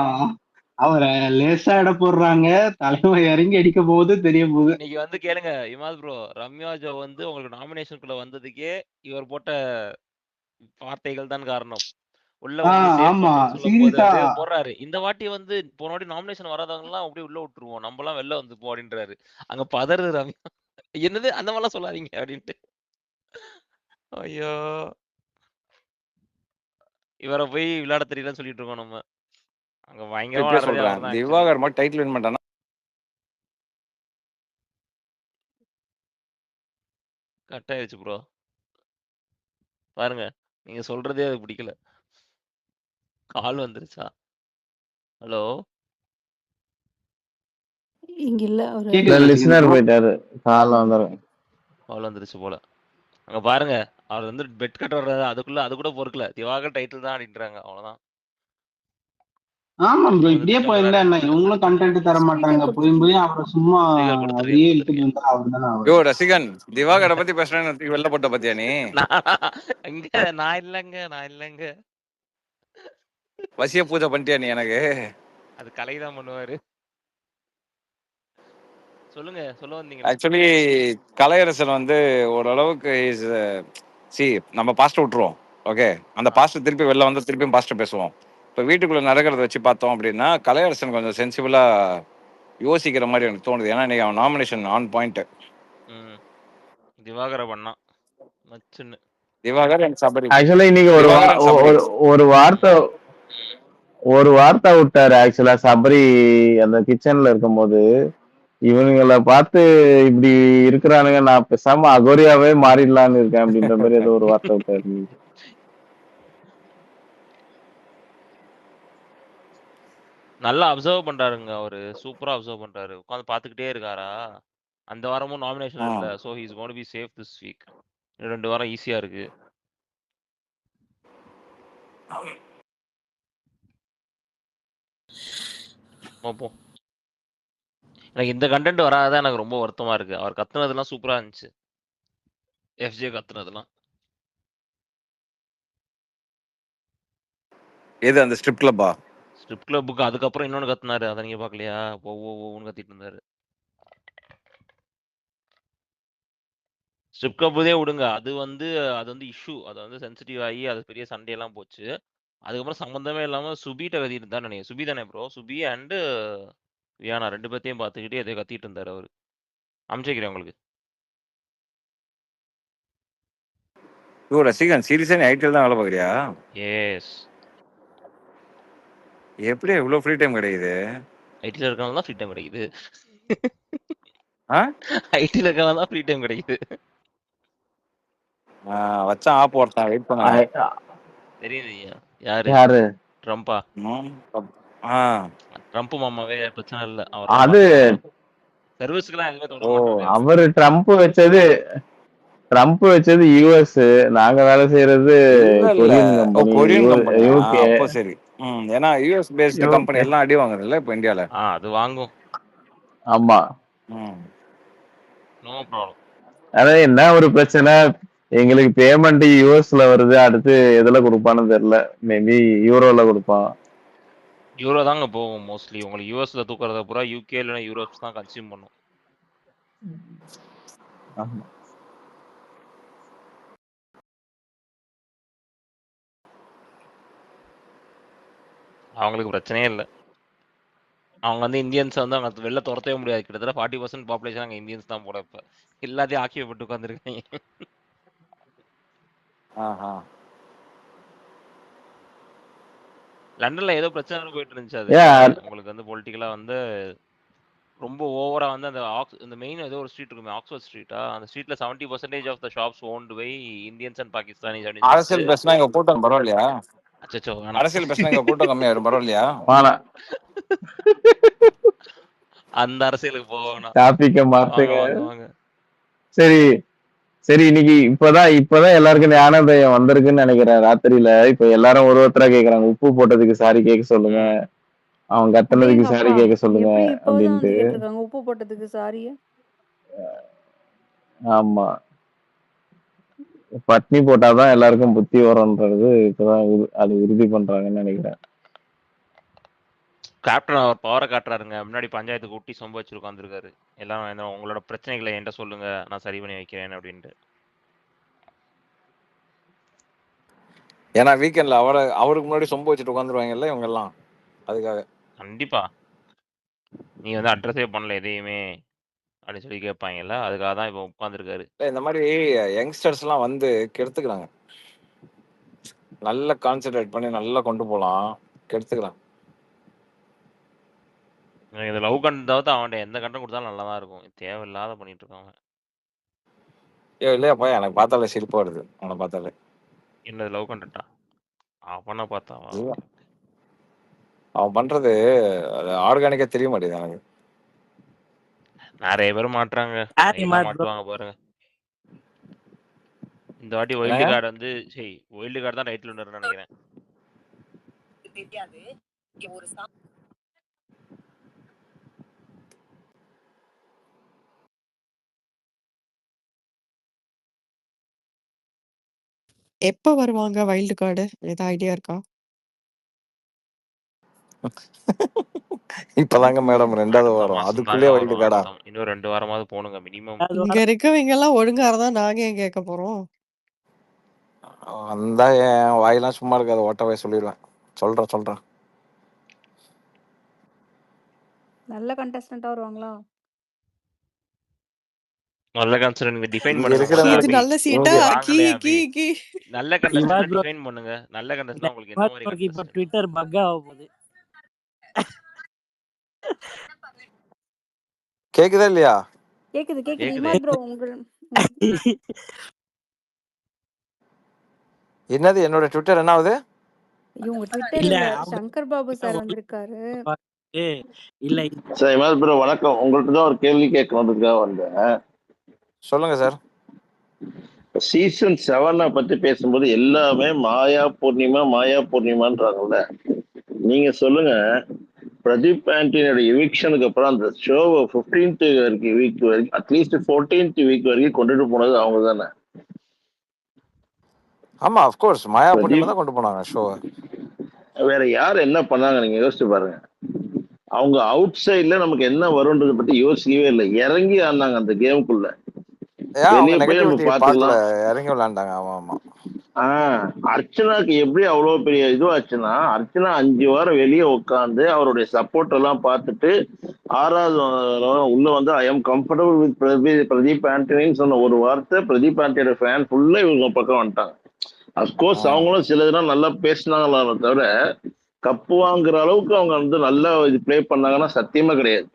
அவரை லேசா இட போடுறாங்க, தலைமை இறங்கி அடிக்க போகுது தெரிய போகுது. இன்னைக்கு வந்து கேளுங்க இமாத் ப்ரோ, ரம்யா ஜோ வந்து உங்களுக்கு நாமினேஷனுக்குள்ள வந்ததுக்கே இவர் போட்ட வார்த்தைகள் தான் காரணம். உள்ள வந்து போடுறாரு. இந்த வாட்டி வந்து போன வாட்டி நாமினேஷன் வராதவங்க எல்லாம் அப்படியே உள்ள விட்டுருவோம், நம்ம எல்லாம் வெளில வந்து போடின்றாரு. அங்க பதறு ரம்யா, என்னது அந்த மாதிரிலாம் சொல்லாதீங்க அப்படின்ட்டு. ஐயோ, இவரை போய் விளையாட தெரியலன்னு சொல்லிட்டு இருக்கோம் நம்ம. அங்க பயங்கரமா சொல்றேன், திவாகர் மட்டும் டைட்டில் வின் பண்ணிட்டானா கட் ஆயிடுச்சு ப்ரோ. பாருங்க, நீங்க சொல்றதே அது பிடிக்கல. கால் வந்துருச்சா? ஹலோ, இங்க இல்ல, லிசனர் போயிட்டாரு, கால் வந்துரும். கால் வந்துருச்சு போல. அங்க பாருங்க, அவர் வந்து பெட் கட் வர்றது அதுக்குள்ள அது கூட பொறுக்கல, திவாகர் டைட்டில் தான் அப்படின்றாங்க. அவ்வளவுதான். ஆமா ப்ரோ, இப்படியே போயிருந்தா என்ன, இவங்களும் கண்டென்ட் தர மாட்டாங்க, போய் அவரை சும்மா அப்படியே இழுத்துட்டு வந்தா அவர் தானே அவர். யோ ரசிகன், திவாகரை பத்தி பேசுறேன், வெளில போட்ட பத்தியா நீ? நான் இல்லங்க வசிய பூஜை பண்ணிட்டியா நீ? எனக்கு அது கலைதான் பண்ணுவாரு. சொல்லுங்க, சொல்ல வந்தீங்க. ஆக்சுவலி கலையரசன் வந்து ஓரளவுக்கு நம்ம பாஸ்ட் விட்டுருவோம். ஓகே, அந்த பாஸ்ட் திருப்பி வெளில வந்து திருப்பியும் பாஸ்ட் பேசுவோம். இப்போ வீட்டுக்குள்ள நடக்கிறத வச்சு பார்த்தோம் அப்படின்னா கலையரசன் கொஞ்சம் சென்சிபிளா யோசிக்கிற மாதிரி எனக்கு தோணுது. ஏன்னா இன்னைக்கு அவன் நாமினேஷன் ஆன் பாயிண்ட். திவாகரை பண்ணா மச்சுன்னு. திவாகர் அண்ட் சபரி. ஆக்சுவலா இன்னைக்கு ஒரு வார்த்தை விட்டாரு. ஆக்சுவலா சபரி அந்த கிச்சன்ல இருக்கும்போது, இவனுங்களை பார்த்து இப்படி இருக்கிறானுங்க, நான் பேசாம அகோரியாவே மாறிடலான்னு இருக்கேன் அப்படின்ற மாதிரி ஏதோ ஒரு வார்த்தை விட்டாரு. நல்லா அப்சர்வ் பண்றாருங்க அவரு, சூப்பரா அப்சர்வ் பண்றாரு, உட்காந்து பாத்துக்கிட்டே இருக்காரா. அந்த வாரமும் நாமினேஷன் இல்ல, so he is going to be safe this week. 2 வாரம் ஈஸியா இருக்கு. பாப்போம். எனக்கு இந்த கண்டென்ட் வராதான் எனக்கு ரொம்ப வருத்தமா இருக்கு. அவர் கத்துனதெல்லாம் சூப்பரா இருந்துச்சு, எஃப்ஜே கத்துனதெல்லாம். எது அந்த ஸ்ட்ரிப் கிளப்பா? ஸ்ட்ரிப் கிளப்புக்கு அதுக்கப்புறம் இன்னொன்னு கத்துனாரு, அதை நீங்க பாக்கலையா? ஒவ்வொன்னு கத்திட்டு இருந்தாரு. ஸ்ட்ரிப் கிளப்பே விடுங்க, அது வந்து இஷ்யூ, அது வந்து சென்சிட்டிவ் ஆகி அது பெரிய சண்டையெல்லாம் போச்சு. அதுக்கப்புறம் சம்பந்தமே இல்லாம சுபிட்ட கத்திட்டு இருந்தாரு நினைக்கிறேன். சுபி தானே ப்ரோ? சுபி அண்ட் வியானா 2 பேர்த்தையும் பார்த்துக்கிட்டே எதையோ கத்திட்டு இருந்தாரு அவரு. அனுப்பிச்சிக்கிறேன் உங்களுக்கு. ரசிகன் சீரியஸா நீ ஐடிஎல் தான் வேலை பார்க்குறியா? எஸ். எப்படி இவ்வளவு ஃப்ரீ டைம் கிடைக்குது? ஐடில இருக்கனால தான் ஃப்ரீ டைம் கிடைக்குது. ஐடில இருக்கனால தான் ஃப்ரீ டைம் கிடைக்குது. வச்சா ஆப் ஒருத்தன் வெயிட் பண்ண. தெரியுது யாரு யாரு ட்ரம்பா ட்ரம்ப் மாமாவே பிரச்சனை இல்ல அவர் அது சர்வீஸ்க்குலாம் எதுவுமே தொட ஓ மாட்டாரு அவரு ட்ரம்ப் வச்சது யூஎஸ், நாங்க வேலை செய்யறது இல்ல இல்ல கொரியன் கம்பெனி கொரியன் கம்பெனியா யூகே. அப்போ சரி. ஏன்னா யூஎஸ் பேஸ்டு கம்பெனி எல்லாம் அடி வாங்குறதுல இப்ப இந்தியால. அது வாங்கும். ஆமா நோ ப்ராப்ளம். அதான் என்ன ஒரு பிரச்சனை, எங்களுக்கு பேமெண்ட் யூஎஸ்ல வருது, அடுத்து எதுல கொடுப்பான்னு தெரியல. மேபி யூரோல கொடுப்பான். யூரோ தாங்க போகும் மோஸ்ட்லி. உங்களுக்கு யூஎஸ்ல தூக்குறத பூரா யூகே இல்லைன்னா யூரோப்ஸ் தான் கன்சியூம் பண்ணும். அவங்களுக்கு பிரச்சனையே இல்லை. அவங்க வந்து இந்தியன்ஸ் வந்து அவங்க வெளில துரத்தவே முடியாது. கிட்டத்தட்ட 40% பாப்புலேஷன் அங்கே இந்தியன்ஸ் தான் போல. இப்போ எல்லாத்தையும் ஆக்கியப்பட்டு உட்காந்துருக்காங்க. லண்டன்ல ஏதோ பிரச்சனை போயிட்டு இருந்துச்சு. அது உங்களுக்கு வந்து பொலிட்டிக்கலா வந்து ரொம்ப ஓவரா வந்து அந்த மெயின் ஏதோ ஒரு ஸ்ட்ரீட் இருக்குமே, ஆக்ஸ்போர்ட் ஸ்ட்ரீட்டா, அந்த ஸ்ட்ரீட்ல 70% of the shops owned by Indians and Pakistanis. அரசியல் பேசினா இங்க கூட்டம் பரவாயில்லையா? அச்சோ அரசியல் பேசினா இங்க கூட்டம் கம்மியாயிரும், பரவாயில்லையா? அந்த அரசியலுக்கு போவாங்க. டாபிக்க மாத்துங்க. சரி சரி, இன்னைக்கு இப்பதான் எல்லாருக்கும் ஞானோதயம் வந்திருக்குன்னு நினைக்கிறேன். ராத்திரியில இப்ப எல்லாரும் ஒருத்தரா கேக்குறாங்க, உப்பு போட்டதுக்கு சாரி கேட்க சொல்லுங்க, அவன் கத்துனதுக்கு சாரி கேட்க சொல்லுங்க அப்படின்ட்டு. உப்பு போட்டதுக்கு சாரி. ஆமா, பட்னி போட்டாதான் எல்லாருக்கும் புத்தி வரும்ன்றது இப்பதான் அது உறுதி பண்றாங்கன்னு நினைக்கிறேன். கேப்டன் அவர் பவரை காட்டுறாருங்க. முன்னாடி பஞ்சாயத்து கூட்டி சொம்ப வச்சு உட்காந்துருக்காரு. எல்லாம் உங்களோட பிரச்சனைகளை என்கிட்ட சொல்லுங்க, நான் சரி பண்ணி வைக்கிறேன் அப்படின்ட்டு. ஏன்னா வீக்கெண்ட்ல அவருக்கு முன்னாடி சொம்ப வச்சுட்டு உட்காந்துருவாங்கல்ல இவங்க எல்லாம், அதுக்காக. கண்டிப்பா நீ வந்து அட்ரஸே பண்ணல எதையுமே அப்படின்னு சொல்லி கேட்பாங்கல்ல, அதுக்காக தான் இப்போ உட்காந்துருக்காரு. இந்த மாதிரி யங்ஸ்டர்ஸ் எல்லாம் வந்து கெடுத்துக்கிறாங்க. நல்லா கான்சென்ட்ரேட் பண்ணி நல்லா கொண்டு போகலாம், கெடுத்துக்கிறாங்க. இந்த லவ் கண்டென்ட் தவிர்த்து அவன்கிட்ட எந்த கண்டென்ட் கொடுத்தாலும் நல்லா தான் இருக்கும். தேவையில்லாத பண்ணிட்டு இருக்காங்க. இல்லையாப்பா, எனக்கு பார்த்தாலே சிரிப்பு வருது அவனை பார்த்தாலே. என்னது லவ் கண்டென்ட்டா? அவனை பார்த்தாவா? அவன் பண்றது ஆர்கானிக்கா தெரிய மாட்டேங்குது எனக்கு. நிறைய பேர் மாட்டுறாங்க, மாட்டுவாங்க பாருங்க. இந்த வாட்டி வைல்டு கார்டு வந்து வைல்டு கார்டு தான் டைட்டில் வின்னர்னு நினைக்கிறேன். எப்ப வருவாங்க வைல்டு கார்டு? ஏதாவது ஐடியா இருக்கா? இப்பதாங்க மேடம் 2வது வாரம், அதுக்குள்ளே வைல்டு கார்டா? இன்னும் 2 வாரமாவது போணுங்க மினிமம். இங்க இருக்கவங்க எல்லாம் ஒழுங்கா இருந்தா நாங்க ஏன் கேட்க போறோம்? வந்தா என் வாயெல்லாம் சும்மா இருக்காது, ஓட்டவே சொல்லிடுவேன். சொல்றேன். நல்ல கண்டஸ்டன்ட்டா வருவாங்களா? நல்ல கண்டஸ்டன்ட் டிஃபைன் பண்ணுங்க. இது நல்ல சீட்டா? நல்ல கண்டஸ்டன்ட் டிஃபைன் பண்ணுங்க. நல்ல கண்டஸ்டன்ட் உங்களுக்கு என்ன மாதிரி கண்டஸ்டன்ட்? இப்ப ட்விட்டர் பக் ஆக போகுது. கேக்குதா இல்லையா? கேக்குது இமாத் ப்ரோ. என்னது என்னோட ட்விட்டர் என்ன ஆகுது? இவங்க ட்விட்டர் இல்ல, சங்கர் பாபு சார் வந்திருக்காரு. இல்ல சார் இமாத் ப்ரோ வணக்கம். உங்கள்ட்ட தான் ஒரு கேள்வி கேட்கறதுக்காக வந்தேன். சொல்லுங்க சார். சீசன் 7 பத்தி பேசும்போது எல்லாமே மாயா பூர்ணிமான்றாங்கல்ல, நீங்க சொல்லுங்க, பிரதீப் ஆண்டனியோட எவிக்ஷனுக்கு அப்புறம் அந்த ஷோவை 15th வீக் வரைக்கும், அட்லீஸ்ட் 14th வீக் வரைக்கும் கொண்டுட்டு போனது அவங்க தானே? ஆமா, ஆஃப் கோர்ஸ் மாயா பூர்ணிமா தான் கொண்டு போனாங்க ஷோவை. வேற யார் என்ன பண்ணாங்க நீங்க யோசிச்சு பாருங்க. அவங்க அவுட் சைட்ல நமக்கு என்ன வரும்ன்றத பத்தி யோசிக்கவே இல்லை, இறங்கி ஆனாங்க அந்த கேமுக்குள்ள. வெளியே போய் நம்ம பாத்துக்கலாம், இறங்கி விளையாண்டாங்க. ஆமா. அர்ச்சனாக்கு எப்படி அவ்வளவு பெரிய இதுவாச்சுன்னா, அர்ச்சனா 5 வாரம் வெளியே உட்காந்து அவருடைய சப்போர்ட் எல்லாம் பார்த்துட்டு 6வது உள்ள வந்து I am comfortable with Pradeep ஆண்டனின்னு சொன்ன ஒரு வார்த்தை, பிரதீப் ஆண்டனியோட ஃபேன் ஃபுல்லா இவங்க பக்கம் வந்துட்டாங்க. அப்கோர்ஸ் அவங்களும் சில இதெல்லாம் நல்லா பேசினாங்களாமே தவிர கப்பு வாங்குற அளவுக்கு அவங்க வந்து நல்லா இது பிளே பண்ணாங்கன்னா சத்தியமா கிடையாது.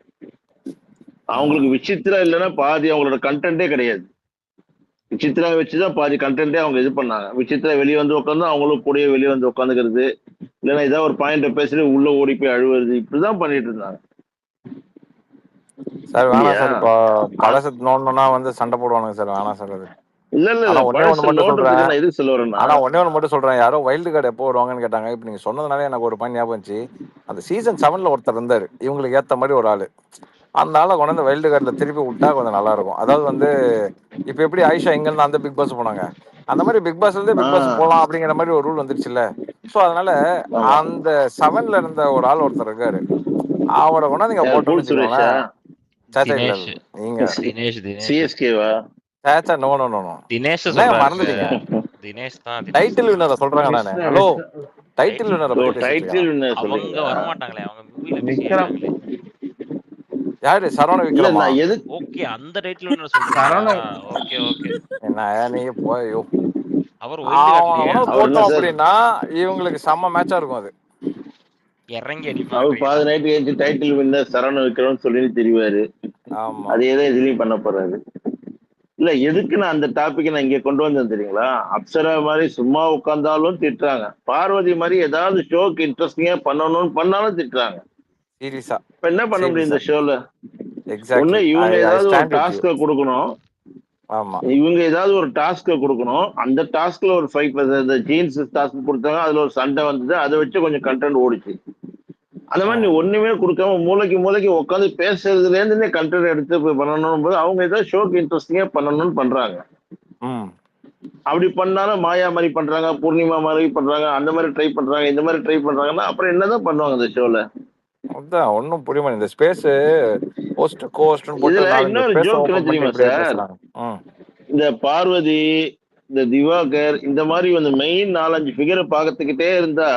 அவங்களுக்கு விசித்திரா இல்லைன்னா பாதி அவங்களோட கண்டென்ட்டே கிடையாது. விசித்ரா வச்சுதான் பாதி கண்டென்ட்டே அவங்க இது பண்ணாங்க. விசித்ரா வெளியே வந்து உட்காந்து அவங்களும் கூடயே வெளியே வந்து உட்காந்துக்கிறது, இல்லைன்னா ஏதாவது ஒரு பாயிண்ட பேசிட்டு உள்ள ஓடி போய் அழுவுறது, இப்படிதான் பண்ணிட்டு இருந்தாங்க. சார் வேணாம் இல்லையா? சார். இப்போ பழசு நோண்டணும்னா வந்து சண்டை போடுவானுங்க சார். வேணாம் சார் அது. இல்ல இல்ல ஆனா இல்ல ஒன்னே ஒண்ணு பழசு மட்டும் சொல்றேன். நோண்டுறதுக்கு நான் எதுக்கு சொல்ல வரேன்னா, ஆனா ஒன்னே ஒண்ணு மட்டும் சொல்றேன். யாரோ வைல்டு கார்டு எப்போ வருவாங்கன்னு கேட்டாங்க. இப்போ நீங்க சொன்னதுனால எனக்கு ஒரு பாயிண்ட் ஞாபகம் வந்துச்சு. அந்த சீசன் 7ல ஒருத்தர் இருந்தாரு. இவங்களுக்கு ஏத்த மாதிரி ஒரு ஆளு. அந்த ஆளை கொண்டு வந்து வைல்டு கார்டில் திருப்பி விட்டா கொஞ்சம் நல்லா இருக்கும். அதாவது வந்து இப்போ எப்படி ஆயிஷா இங்கேருந்து அந்த பிக் பாஸ் போனாங்க, அந்த மாதிரி பிக் பாஸ்லேருந்தே பிக் பாஸ் போகலாம் அப்படிங்கிற மாதிரி ஒரு ரூல் வந்துருச்சுல்ல. ஸோ அதனால ஆமா. அந்த 7ல இருந்த ஒரு ஆள் ஒருத்தர் இருக்காரு. அவரை கொண்டா நீங்க யார் போட்டுன்னு கூல் சுரேஷா? வச்சுக்கோங்களேன். சேச்சா இல்ல தினேஷ் இல்ல. நீங்க தினேஷ் தினேஷ் சிஎஸ்கேவா? சேச்சா no no no no. Dinesh என்ன சொல்றாருங்க. மறந்துட்டீங்க? தினேஷ் தான் டைட்டில் வின்னரை சொல்றாங்க நானு. ஹலோ, டைட்டில் வின்னரை ஓ பத்தி பேசிட்டு டைட்டில் இருக்கேன். வின்னர் அவங்க சொல்றீங்களா? வரமாட்டாங்களே, அவங்க மூவில பிஸி விக்ரம் ஆயிட்டாங்களே. யாரு? சரவண இல்ல விக்ரமா? நான் எது ஓகே, அந்த டைட்டில் வின்னர் சொல்றீங்களா? Saravanan okay okay. என்ன நீங்க போயோ அவர் வைல்டு அவனை கார்டுலயே கொண்டு அவர் என்ன போட்டோம் சார், அப்படின்னா இவங்களுக்கு செம்ம மேட்சா இருக்கும் அது. இறங்கி அவர் அடிப்பாங்கன்றீங்களா? பாதி நைட்டு கழிச்சு டைட்டில் வின்னர் சரவண விக்ரம்னு சொல்லி தெரிவாரு. ஆமா அதே தான் இதுலயும் பண்ண போறாரு. இல்ல எதுக்கு நான் அந்த டாபிக் நான் இங்க கொண்டு வந்தேன் தெரியுங்களா? அப்சரா மாதிரி சும்மா உட்கார்ந்தாலும் திட்டுறாங்க, பார்வதி மாதிரி ஏதாவது ஷோக்கு இன்ட்ரெஸ்டிங்கா பண்ணணும்னு பண்ணாலும் திட்டுறாங்க. சீரியஸா இப்ப என்ன பண்ண முடியும் சீரியஸா இந்த ஷோல? ஒண்ணு எக்ஸாக்ட்லி. ஐ இவங்க ஐ ஏதாவது ஒரு ஸ்டாண்ட் வித் யூ. டாஸ்க கொடுக்கணும், ஆமா இவங்க ஏதாவது ஒரு டாஸ்க கொடுக்கணும், அந்த டாஸ்க்ல ஒரு 5 ஜீன்ஸ் டாஸ்க் கொடுத்தாங்க, அதுல ஒரு சண்டை வந்தது, அதை வச்சு கொஞ்சம் கண்டென்ட் ஓடிச்சு. அந்த மாதிரி நீ ஒண்ணுமே கொடுக்காம மூளைக்கு மூளைக்கு உட்காந்து பேசுறதுல இருந்து கண்டென்ட் எடுத்து போய் பண்ணணும் போது அவங்க ஏதாவது ஷோக்கு இன்ட்ரெஸ்டிங்கா பண்ணணும்னு பண்றாங்க. ம் அப்படி பண்ணாலும் மாயா மாதிரி பண்றாங்க, பூர்ணிமா மாதிரி பண்றாங்க, அந்த மாதிரி ட்ரை பண்றாங்க, இந்த மாதிரி ட்ரை பண்றாங்கன்னா அப்புறம் என்னதான் பண்ணுவாங்க இந்த ஷோல? அதான் ஒன்றும் புரிய மாட்டேங்குது. இந்த ஸ்பேஸ் ஹோஸ்ட் கோஸ்ட்னு போட்டு இதுல 4 இன்னொரு ஸ்பேஸ் ஜோக் என்ன ஓப்பன் பண்ணிட்டு தெரியுமா இப்படியே சார்? பேசுறாங்க. ம் இந்த பார்வதி, இந்த திவாகர், இந்த மாதிரி வந்து மெயின் 4-5 ஃபிகரை பார்த்துக்கிட்டே இருந்தா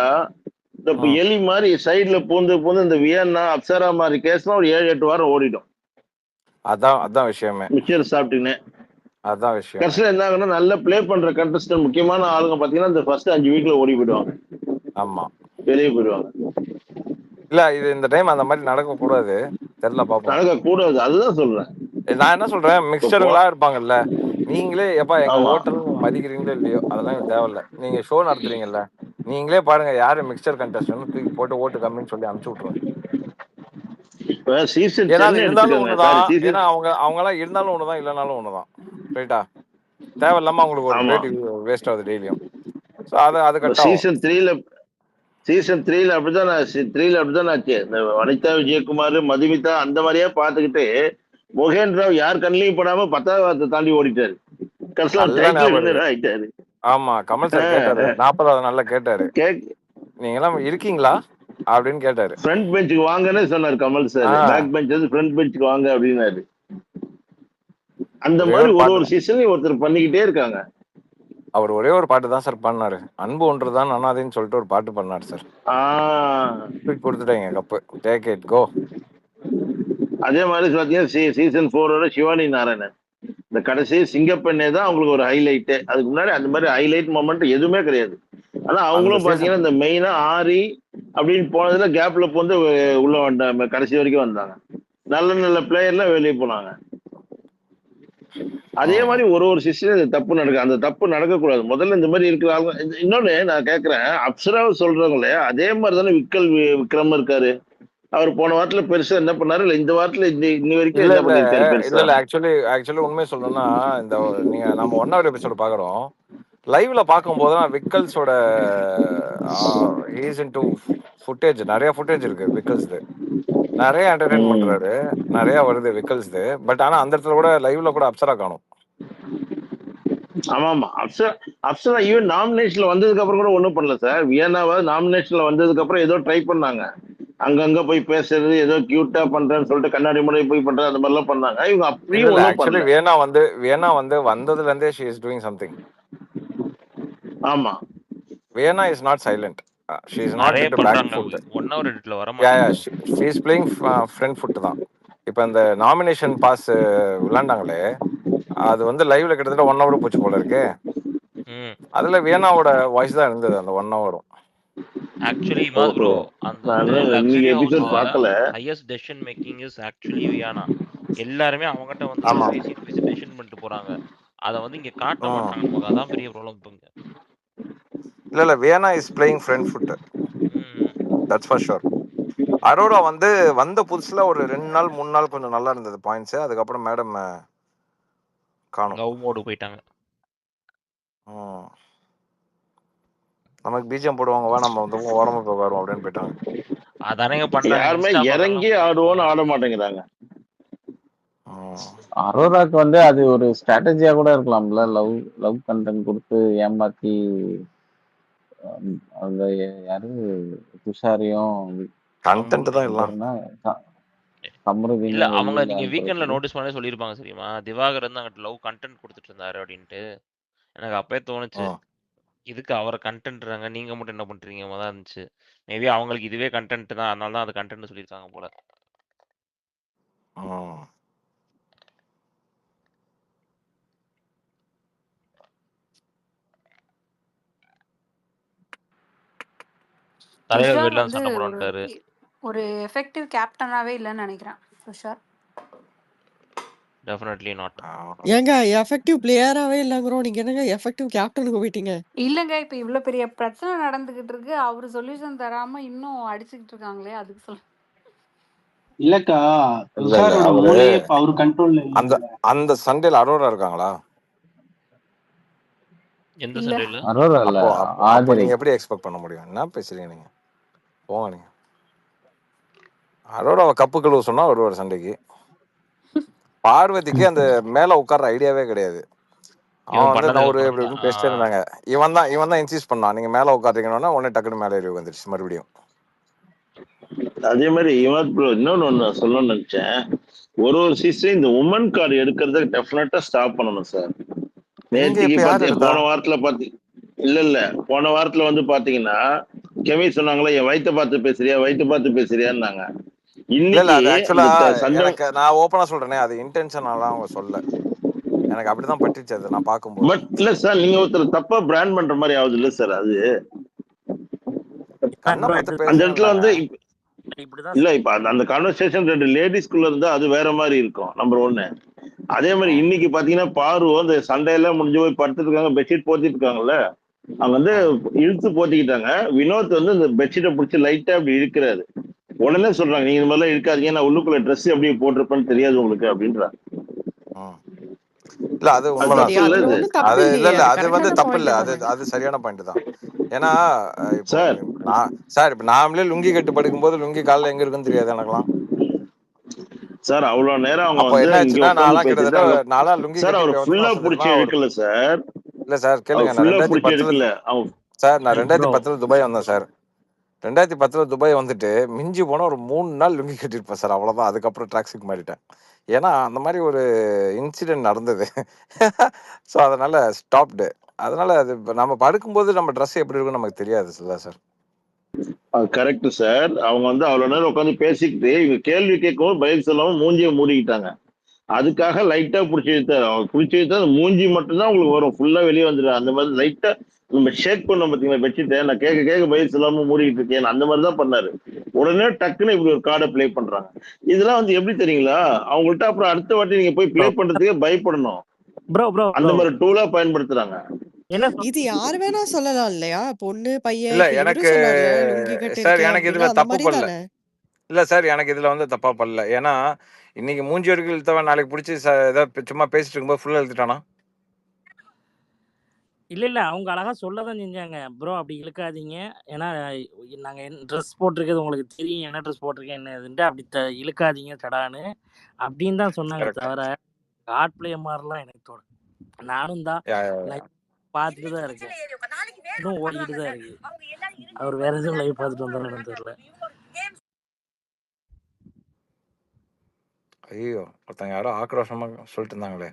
இந்த இப்ப ம் எலி மாதிரி சைடுல பூந்து பூந்து இந்த வியன்னா அப்சரா மாதிரி கேஸ்லாம் ஒரு 7-8 வாரம் ஓடிடும் அதான் அதான் விஷயமே. மிச்சர் சாப்பிட்டுன்னு. அதான் விஷயமே. கடைசியில் என்ன ஆகுன்னா நல்லா ப்ளே பண்ற கண்டஸ்டன்ட் முக்கியமான ஆளுங்க பாத்தீங்கன்னா இந்த ஃபர்ஸ்ட் 5 வீக்ல ஓடி போயிடுவாங்க, ஆமா வெளியே போயிடுவாங்க. இல்ல இது இந்த டைம் அந்த மாதிரி நடக்க கூடாது. தெரியல பாப்போம். நடக்க கூடாது, அதுதான் சொல்றேன். நான் என்ன சொல்றேன், இப்போ மிக்சருங்களா இருப்பாங்கல்ல, நீங்களே எப்பா எங்க ஆமா ஹோட்டல் மதிக்கிறீங்களோ இல்லையோ அதெல்லாம் எனக்கு தேவையில்ல. நீங்க ஷோ நடத்துறீங்கல்ல, நீங்களே பாருங்க யாரு மிக்சர் கண்டஸ்டன் தூக்கி போட்டு ஓட்டு கம்மின்னு சொல்லி அனுப்பிச்சு விட்டுருங்க. இப்ப சீசன் ஏன்னா அது 10 இருந்தாலும் எடுத்துக்கோங்க. ஒண்ணுதான். சாரி ஏன்னா சீசன், அவங்க எல்லாம் இருந்தாலும் ஒண்ணுதான், இல்லைனாலும் ஒண்ணுதான். ரைட்டா? தேவையில்லாம அவங்களுக்கு ஒரு ஆமா கிரியேட்டிவ் வேஸ்ட் ஆகுது டெய்லியும். ஸோ அது இப்ப கட் ஆகும். சீசன் 3ல அப்படிதான் 3ல அப்படிதான் ஆச்சு. இந்த வனிதா விஜயகுமார், மதுமிதா அந்த மாதிரியே பார்த்துக்கிட்டு மொஹேன் ராவ் யார் கண்ணிலையும் படாம 10வது வாரத்தை தாண்டி ஓடிட்டாரு. கடைசியில் நல்லா டைட்டில் ஞாபகம் வின்னர் இருக்கு. ஆயிட்டாரு. ஆமா கமல் சார் கேட்டாரு, 40வது நல்லா கேட்டாரு, கேக் நீங்க எல்லாம் இருக்கீங்களா அப்படின்னு கேட்டாரு. ஃப்ரண்ட் பெஞ்சுக்கு வாங்கன்னு சொன்னார் கமல் சார். ஆஹ் பேக் பெஞ்ச் வந்து ஃப்ரண்ட் பெஞ்சுக்கு வாங்க அப்படின்னாரு. அந்த ஒரே மாதிரி ஒரு ஒரு பாட்டு ஒரு தான். சீசன்லயும் ஒருத்தர் பண்ணிக்கிட்டே இருக்காங்க. அவர் ஒரே ஒரு பாட்டு தான் சார் பண்ணாரு. அன்பு ஒன்றுதான் அனாதைன்னு சொல்லிட்டு ஒரு பாட்டு பண்ணாரு சார். ஆஹ் தூக்கி கொடுத்துட்டாங்க கப்பு. Take it go. அதே மாதிரி பாத்தீங்கன்னா சீசன் 4 சிவானி நாராயணன் இந்த கடைசி சிங்கப்பெண்ணே தான் அவங்களுக்கு ஒரு ஹைலைட்டு. அதுக்கு முன்னாடி அந்த மாதிரி ஹைலைட் மொமெண்ட் எதுவுமே கிடையாது. ஆனா அந்த அவங்களும் சீசன் பாத்தீங்கன்னா இந்த மெயினா ஆரி அப்படின்னு போனதுல கேப்ல வந்து உள்ள வந்தாங்க, கடைசி வரைக்கும் வந்தாங்க. நல்ல நல்ல பிளேயர்லாம் வெளியே போனாங்க. அதே மாதிரி ஒரு ஒரு சீசன் தப்பு நடக்கு, அந்த தப்பு நடக்கக்கூடாது. முதல்ல இந்த மாதிரி இருக்கிற ஆளுங்க இன்னொன்னு நான் கேட்கிறேன், அப்சராவை சொல்றாங்களே அதே மாதிரி தானே விக்ரம் இருக்காரு. அவர் போன வாரத்துல பெருசா என்ன பண்ணாரு, இல்ல இந்த வாரத்துல இன்னி வரைக்கும் இல்ல என்ன இல்ல பண்ணிருக்காரு இல்ல பெருசா? இல்ல ஆக்சுவலி உண்மையை சொல்லணும்னா இந்த நம்ம 1 hour எபிசோடு பாக்குறோம். லைவ்ல பார்க்கும்போது தான் விக்கல்ஸோட ஹீஸ் இன்டு ஃபுட்டேஜ், நிறைய ஃபுட்டேஜ் இருக்கு விக்கல்ஸ்து. நிறைய என்டர்டைன் பண்றாரு, நிறைய வருது விக்கல்ஸ்து. பட் ஆனா அந்த இடத்துல கூட லைவ்ல கூட அப்சரா காணும். ஆமா ஆமா அப்சரா ஈவன் நாமினேஷன்ல வந்ததுக்கு அப்புறம் கூட ஒண்ணும் பண்ணல சார். வியன்னாவது நாமினேஷன்ல வந்ததுக்கு அப்புறம் ஏதோ ட்ரை பண்ணாங்க, அங்கங்க போய் பேசுறது, ஏதோ கியூட்டா பண்றேன்னு சொல்லிட்டு கண்ணாடி முன்னாடி போய் பண்றது, அந்த மாதிரி எல்லாம் பண்ணாங்க. இவங்க அப்படியும் இல்ல ஒன்றும் ஆக்சுவலி பண்ணல. வியன்னா வந்து வந்ததுல இருந்தே ஷி இஸ் டூயிங் சம்திங். ஆமா Vienna is not silent. She is not நிறைய இன்டு பேக் பண்றாங்க. ஃபுட். 1 hour எடிட்ல வர யா மாட்டேங்குது. She is playing front food தான். இப்போ இந்த நாமினேஷன் பாஸ் விளையாண்டாங்களே, அது வந்து லைவ்ல கிட்டத்தட்ட 1 hour போச்சு போல இருக்கு. அதுல வியன்னாவோட வாய்ஸ் தான் இருந்தது அந்த 1 hour. ஆக்சுவலி இமாத் ப்ரோ, அந்த வந்து லக்ஸரி ஹவுஸ்ல highest decision making is actually Viana. எல்லாருமே அவங்ககிட்ட வந்து பேசி டெசிஷன் பண்ணிட்டு போறாங்க. அத வந்து இங்க காட்ட ம். மாட்டாங்க நமக்கு. அதான் பெரிய ப்ராப்ளம் இப்ப இங்க. இல்ல Viana is playing front foot. Hmm. That's for sure. Aurora வந்து வந்த புதுசுல ஒரு 2 நாள் 3 நாள் கொஞ்சம் நல்லா இருந்தது பாயிண்ட்ஸ். அதுக்கப்புறம் மேடம் காணும். லவ் மோடு போயிட்டாங்க. நமக்கு பிஜிஎம் போடுவாங்க, வா நம்ம வந்து உடம்பு போய் வருவோம் அப்படின்னு போயிட்டாங்க. அதானேங்க பண்றாங்க. யாருமே இன்ஸ்டா இறங்கி பக்கம்லாம் ஆடுவோன்னு ஆட மாட்டேங்கிறாங்க. அரோராக்கு வந்து அது ஒரு ஸ்ட்ராட்டஜியா கூட இருக்கலாம்ல. லவ் லவ் கண்டென்ட் கொடுத்து ஏமாத்தி அந்த யாரு துஷாரையும் கண்டென்ட் தான் எல்லாம். இல்ல சம்ருதினையும் அவங்க வெளியில நீங்க வீக்கெண்ட்ல அனுப்புறதுக்கு நோட்டீஸ் பண்ணி சொல்லியிருப்பாங்க தெரியுமா? திவாகர் வந்து அங்கிட்டு லவ் கண்டென்ட் கொடுத்துட்டு இருந்தாரு அப்படின்ட்டு. எனக்கு அப்பயே தோணுச்சு, இதுக்கு அவரை கண்டென்ட்றாங்க, நீங்க மட்டும் என்ன பண்றீங்க தான் இருந்துச்சு. மேபி அவங்களுக்கு இதுவே கண்டென்ட் தான், அதனால தான் அது கண்டென்ட் சொல்லியிருக்காங்க போல. தலைவர் துஷார் வெளில வந்து சண்டை ஒரு போடன்ட்டாரு. ஒரு எஃபெக்டிவ் கேப்டனாவே இல்லைன்னு நினைக்கிறேன் துஷார். Definitely not. ஏங்க எஃபெக்டிவ் பிளேயராவே இல்லங்கிறோம், நீங்க என்னங்க எஃபெக்டிவ் கேப்டனுக்கு போயிட்டீங்க? இல்லைங்க, இப்ப இவ்வளவு பெரிய பிரச்சனை நடந்துகிட்டு இருக்கு, அவரு சொல்யூஷன் தராம இன்னும் அடிச்சுக்கிட்டு இருக்காங்களே, அதுக்கு சொல்ல. இல்லக்கா, இல்ல துஷாரோட அவரு மூளையே இப்ப அவரு கண்ட்ரோல்ல அந்த இல்ல. அந்த சண்டேல அரோரா இருக்காங்களா? எந்த இல்ல சண்டையில? அரோரா இல்ல, அப்போ நீங்க ஆதிரை. எப்படி எக்ஸ்பெக்ட் பண்ண முடியும்? என்ன பேசுறீங்க நீங்க? போங்க நீங்க. அரோராவை கப்பு கழுவு சொன்னா வருவார் சண்டைக்கு. பார்வதிக்கு அந்த மேல உட்கார்ற ஐடியாவே கிடையாது. அவன் இவன் வந்து பண்ணது நவுரு இப்படி பண்ணல. இப்படின்னு பேசிட்டே இருந்தாங்க. இவன் தான் இன்சிஸ்ட் பண்ணான், நீங்க மேல உட்காருறீங்கன்னா உடனே டக்குன்னு மேல ஏறி வந்துருச்சு மறுபடியும். அதே மாதிரி இவன் ப்ரோ இன்னொன்னு ஒண்ணு சொல்லணும்னு நினைச்சேன். ஒரு சீசன் இந்த உமன் கார்டு எடுக்கிறத டெஃபினட்டா ஸ்டாப் பண்ணணும் சார். இங்க நேத்திக்கு இப்ப யார் எடுத்தா? போன வாரத்துல இல்ல போன வாரத்துல வந்து பாத்தீங்கன்னா கெமி சொன்னாங்களா, என் வயிற்ற பார்த்து பேசுறியான்னாங்க. இல்ல இன்னைக்கு அது ஆக்சுவலா இந்த சண்டை எனக்கு நான் ஓப்பனா சொல்றேனே, அது இன்டென்ஷனலாம் அவங்க சொல்ல. எனக்கு அப்படிதான் பட்டுச்சு அது நான் பார்க்கும்போது. பட் இல்ல சார், நீங்க ஒருத்தர் தப்பா பிராண்ட் பண்ற மாதிரி ஆகுது இல்ல சார் அது. கண்ணை bro, பார்த்து அந்த இடத்துல வந்து இப்படிதான் இல்ல இப்ப அந்த கான்வர்சேஷன் 2 லேடிஸ்குள்ள இருந்தா அது வேற மாதிரி இருக்கும், நம்பர் 1. அதே மாதிரி இன்னைக்கு பாத்தீங்கன்னா பாரு அந்த சண்டையெல்லாம் முடிஞ்சு போய் படுத்துட்டு இருக்காங்க, பெட்ஷீட் போத்திட்டு இருக்காங்கல்ல, அவங்க வந்து இழுத்து போத்திக்கிட்டாங்க. வினோத் வந்து இந்த பெட்ஷீட்டை பிடிச்சி லைட்டா அப்படி இழுக்கிறாரு. உடனே சொல்றாங்க, நீங்க இந்த மாதிரிலாம் இருக்காதீங்க, நான் உள்ளுக்குள்ள ட்ரெஸ் எப்படி போட்டிருப்பேன்னு தெரியாது உங்களுக்கு அப்படின்றாங்க. இல்ல அது அது உண்மைதான் தப்பு சார். இல்ல அதுல இது. ஒண்ணும் தப்பு அது இல்லையே, இல்ல அது அது வந்து கரெக்டான தப்பு இல்ல, பாயிண்ட் அது தானே. அது சரியான பாயிண்ட் தான். ஏன்னா இப்போ சார் சார் இப்போ நாமளே லுங்கி கட்டு படுக்கும்போது லுங்கி காலில் எங்க இருக்குன்னு தெரியாது எனக்குலாம். சார் அவ்வளவு நேரம் அவங்க அப்போ வந்து என்ன இங்க ஆச்சுன்னா உட்காந்து நான்லாம் பேசிட்டு கிட்டத்தட்ட அங்க நான்லாம் லுங்கி சார் கட்டி அவர் இப்போ எத்தனை ஃபுல்லா வருஷம் பிடிச்சி தெரியுமா? எடுக்கல சார். இல்ல சார் கேளுங்க, அவர் நான் ஃபுல்லா பிடிச்சி 2010 எடுக்கல. அவங்க சார் நான் bro. 2010 துபாய் வந்தேன் சார். 2010 துபாய் வந்துட்டு மிஞ்சி போனா ஒரு 3 நாள் லுங்கி கட்டியிருப்பேன் சார், அவ்வளவுதான். அதுக்கப்புறம் ட்ராக்ஸிக் மாறிட்டேன். ஏன்னா அந்த மாதிரி ஒரு இன்சிடென்ட் நடந்தது. ஸோ அதனால ஸ்டாப்டு. அதனால அது நம்ம படுக்கும்போது நம்ம ட்ரெஸ் எப்படி இருக்குன்னு நமக்கு தெரியாது இல்ல சார். Correct sir. அவங்க வந்து அவ்வளவு நேரம் உட்காந்து பேசிக்கிட்டு இவங்க கேள்வி கேட்கவும் பதில் சொல்லாம மூஞ்சியை மூடிக்கிட்டாங்க. அதுக்காக லைட்டா பிடிச்சி இழுத்தாரு. அவங்க பிடிச்சி இழுத்தா அந்த மூஞ்சி மட்டும்தான் உங்களுக்கு வரும், ஃபுல்லா வெளியே வந்துடும். அந்த மாதிரி லைட்டா நம்ம ஷேக் பண்ணோம் பாத்தீங்களா பெட்ஷீட்டை, நான் கேட்க பதில் சொல்லாம மூடிக்கிட்டு இருக்கேன், அந்த மாதிரி தான் பண்ணாரு. உடனே டக்குன்னு இப்படி ஒரு கார்டை பிளே பண்றாங்க. இதெல்லாம் வந்து எப்படி தெரியுங்களா, அவங்கள்ட்ட அப்புறம் அடுத்த வாட்டி நீங்க போய் பிளே பண்றதுக்கே பயப்படணும். அந்த மாதிரி டூலா பயன்படுத்துறாங்க. இது யாரு வேணா சொல்லலாம் இல்லையா? பொண்ணு பையன் இல்ல இப்ப இவரும் எனக்கு சொன்னார்ல, லுங்கி சார் கட்டிருக்கேன் எனக்கு அப்படின்னா இதுல அந்த தப்பு மாதிரி பண்ணல. தானே. இல்ல சார் எனக்கு இதுல வந்து தப்பா பண்ணல. ஏன்னா இன்னைக்கு மூஞ்சி வரைக்கும் இழுத்தவன் நாளைக்கு பிடிச்சி ஏதாவது சும்மா பேசிட்டு இருக்கும்போது ஃபுல்லா இழுத்துட்டானா? இல்ல அவங்க அழகா சொல்லதான் செஞ்சாங்க. ப்ரோ அப்படி இழுக்காதீங்க. ஏன்னா நாங்க ட்ரெஸ் போட்டிருக்கிறது உங்களுக்கு தெரியும், என்ன ட்ரெஸ் போட்டிருக்கேன் என்ன இதுன்ட்டு அப்படி இழுக்காதீங்க சடான்னு அப்படின்னு தான் சொன்னாங்க. கரெக்ட். தவிர ஹார்ட் பிளே மாதிரிலாம் எனக்கு தோணும். நானும் தான் லைவ் பார்த்துட்டு தான் இருக்கேன், இன்னும் ஓடிக்கிட்டு தான் இருக்கு. அவர் வேற எதுவும் லைவ் பார்த்துட்டு வந்தாலும் தெரியல. ஐயோ, ஒருத்தங்க யாரோ ஆக்ரோஷமா சொல்லிட்டு இருந்தாங்களே.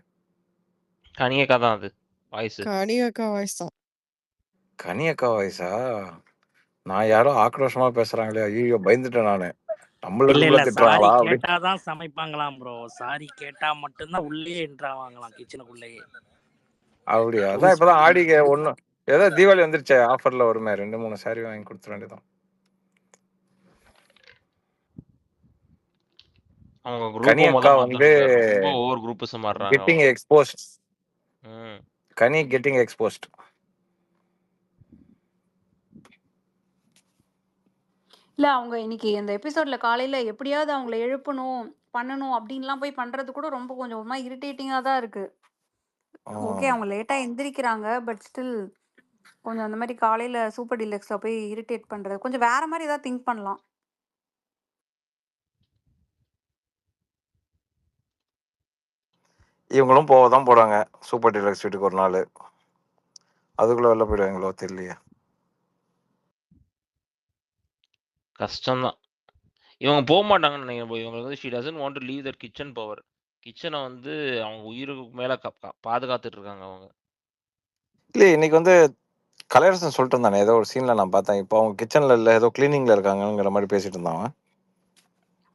கனியக்கா தான் அது வாய்ஸ். கனியக்கா வாய்ஸ் தான். கனியக்கா வாய்ஸா? நான் யாரோ ஆக்ரோஷமா பேசுறாங்களே, ஐயோ பயந்துட்டேன் நானு. நம்மள இல்ல இருக்குள்ள சாரி திட்டுறாங்களா அப்படி? கேட்டாதான் சமைப்பாங்களாம் ப்ரோ. சாரி கேட்டா மட்டும்தான் உள்ளே என்ட்ராவாங்களாம், கிச்சனுக்குள்ளேயே. அப்படியா? அதான் இப்பதான் ஆடிக்கு ஒண்ணு ஏதோ தீபாவளி வந்துருச்சே, ஆஃபர்ல வருமே, 2-3 சாரி வாங்கி கொடுத்துட வேண்டியதான். அவங்க குரூப் கனியக்கா வந்து ரொம்ப ஓவர் குரூப்ஸ் மாறுறாங்க கெட்டிங் அவங்க. எக்ஸ்போஸ்ட். ம். கனி கெட்டிங் எக்ஸ்போஸ்ட். இல்ல அவங்க இன்னைக்கு இந்த எபிசோட்ல காலையில எப்படியாவது அவங்கள எழுப்பணும், பண்ணணும் அப்படின்லாம் போய் பண்றது கூட ரொம்ப கொஞ்சம் ஒரு மாதிரி இரிட்டேட்டிங்கா தான் இருக்கு. ஓகே அவங்க லேட்டா எந்திரிக்கிறாங்க. பட் ஸ்டில் கொஞ்சம் அந்த மாதிரி காலையில சூப்பர் டீலக்ஸ்ல போய் இரிட்டேட் பண்றது கொஞ்சம் வேற மாதிரி ஏதாவது திங்க் பண்ணலாம். இவங்களும் போக தான் போறாங்க சூப்பர் டீலக்ஸ் வீட்டுக்கு ஒரு நாள். அதுக்குள்ள வெளில போயிடுவாங்களோ தெரியலையே. கஷ்டம்தான். இவங்க போக மாட்டாங்கன்னு நினைக்கிறேன் bro. இவங்களுக்கு வந்து she doesn't want to leave that kitchen power. கிச்சனை வந்து அவங்க உயிருக்கு மேல பாதுகாத்துட்டு இருக்காங்க அவங்க. இல்லையே இன்னைக்கு வந்து கலையரசன் சொல்லிட்டு இருந்தானே ஏதோ ஒரு சீன்ல நான் பார்த்தேன். இப்போ அவங்க கிச்சன்ல இல்ல ஏதோ கிளீனிங்ல இருக்காங்கிற மாதிரி பேசிட்டு இருந்தாங்க.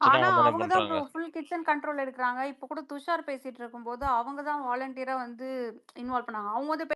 ஆனா அவங்க தானே அவங்க தான் பண்றாங்க. ஃபுல் கிச்சன் கண்ட்ரோல் எடுக்கிறாங்க. இப்ப கூட துஷார் பேசிட்டு இருக்கும்போது அவங்க தான் வாலண்டியரா வந்து இன்வால்வ் பண்ணாங்க. அவங்க வந்து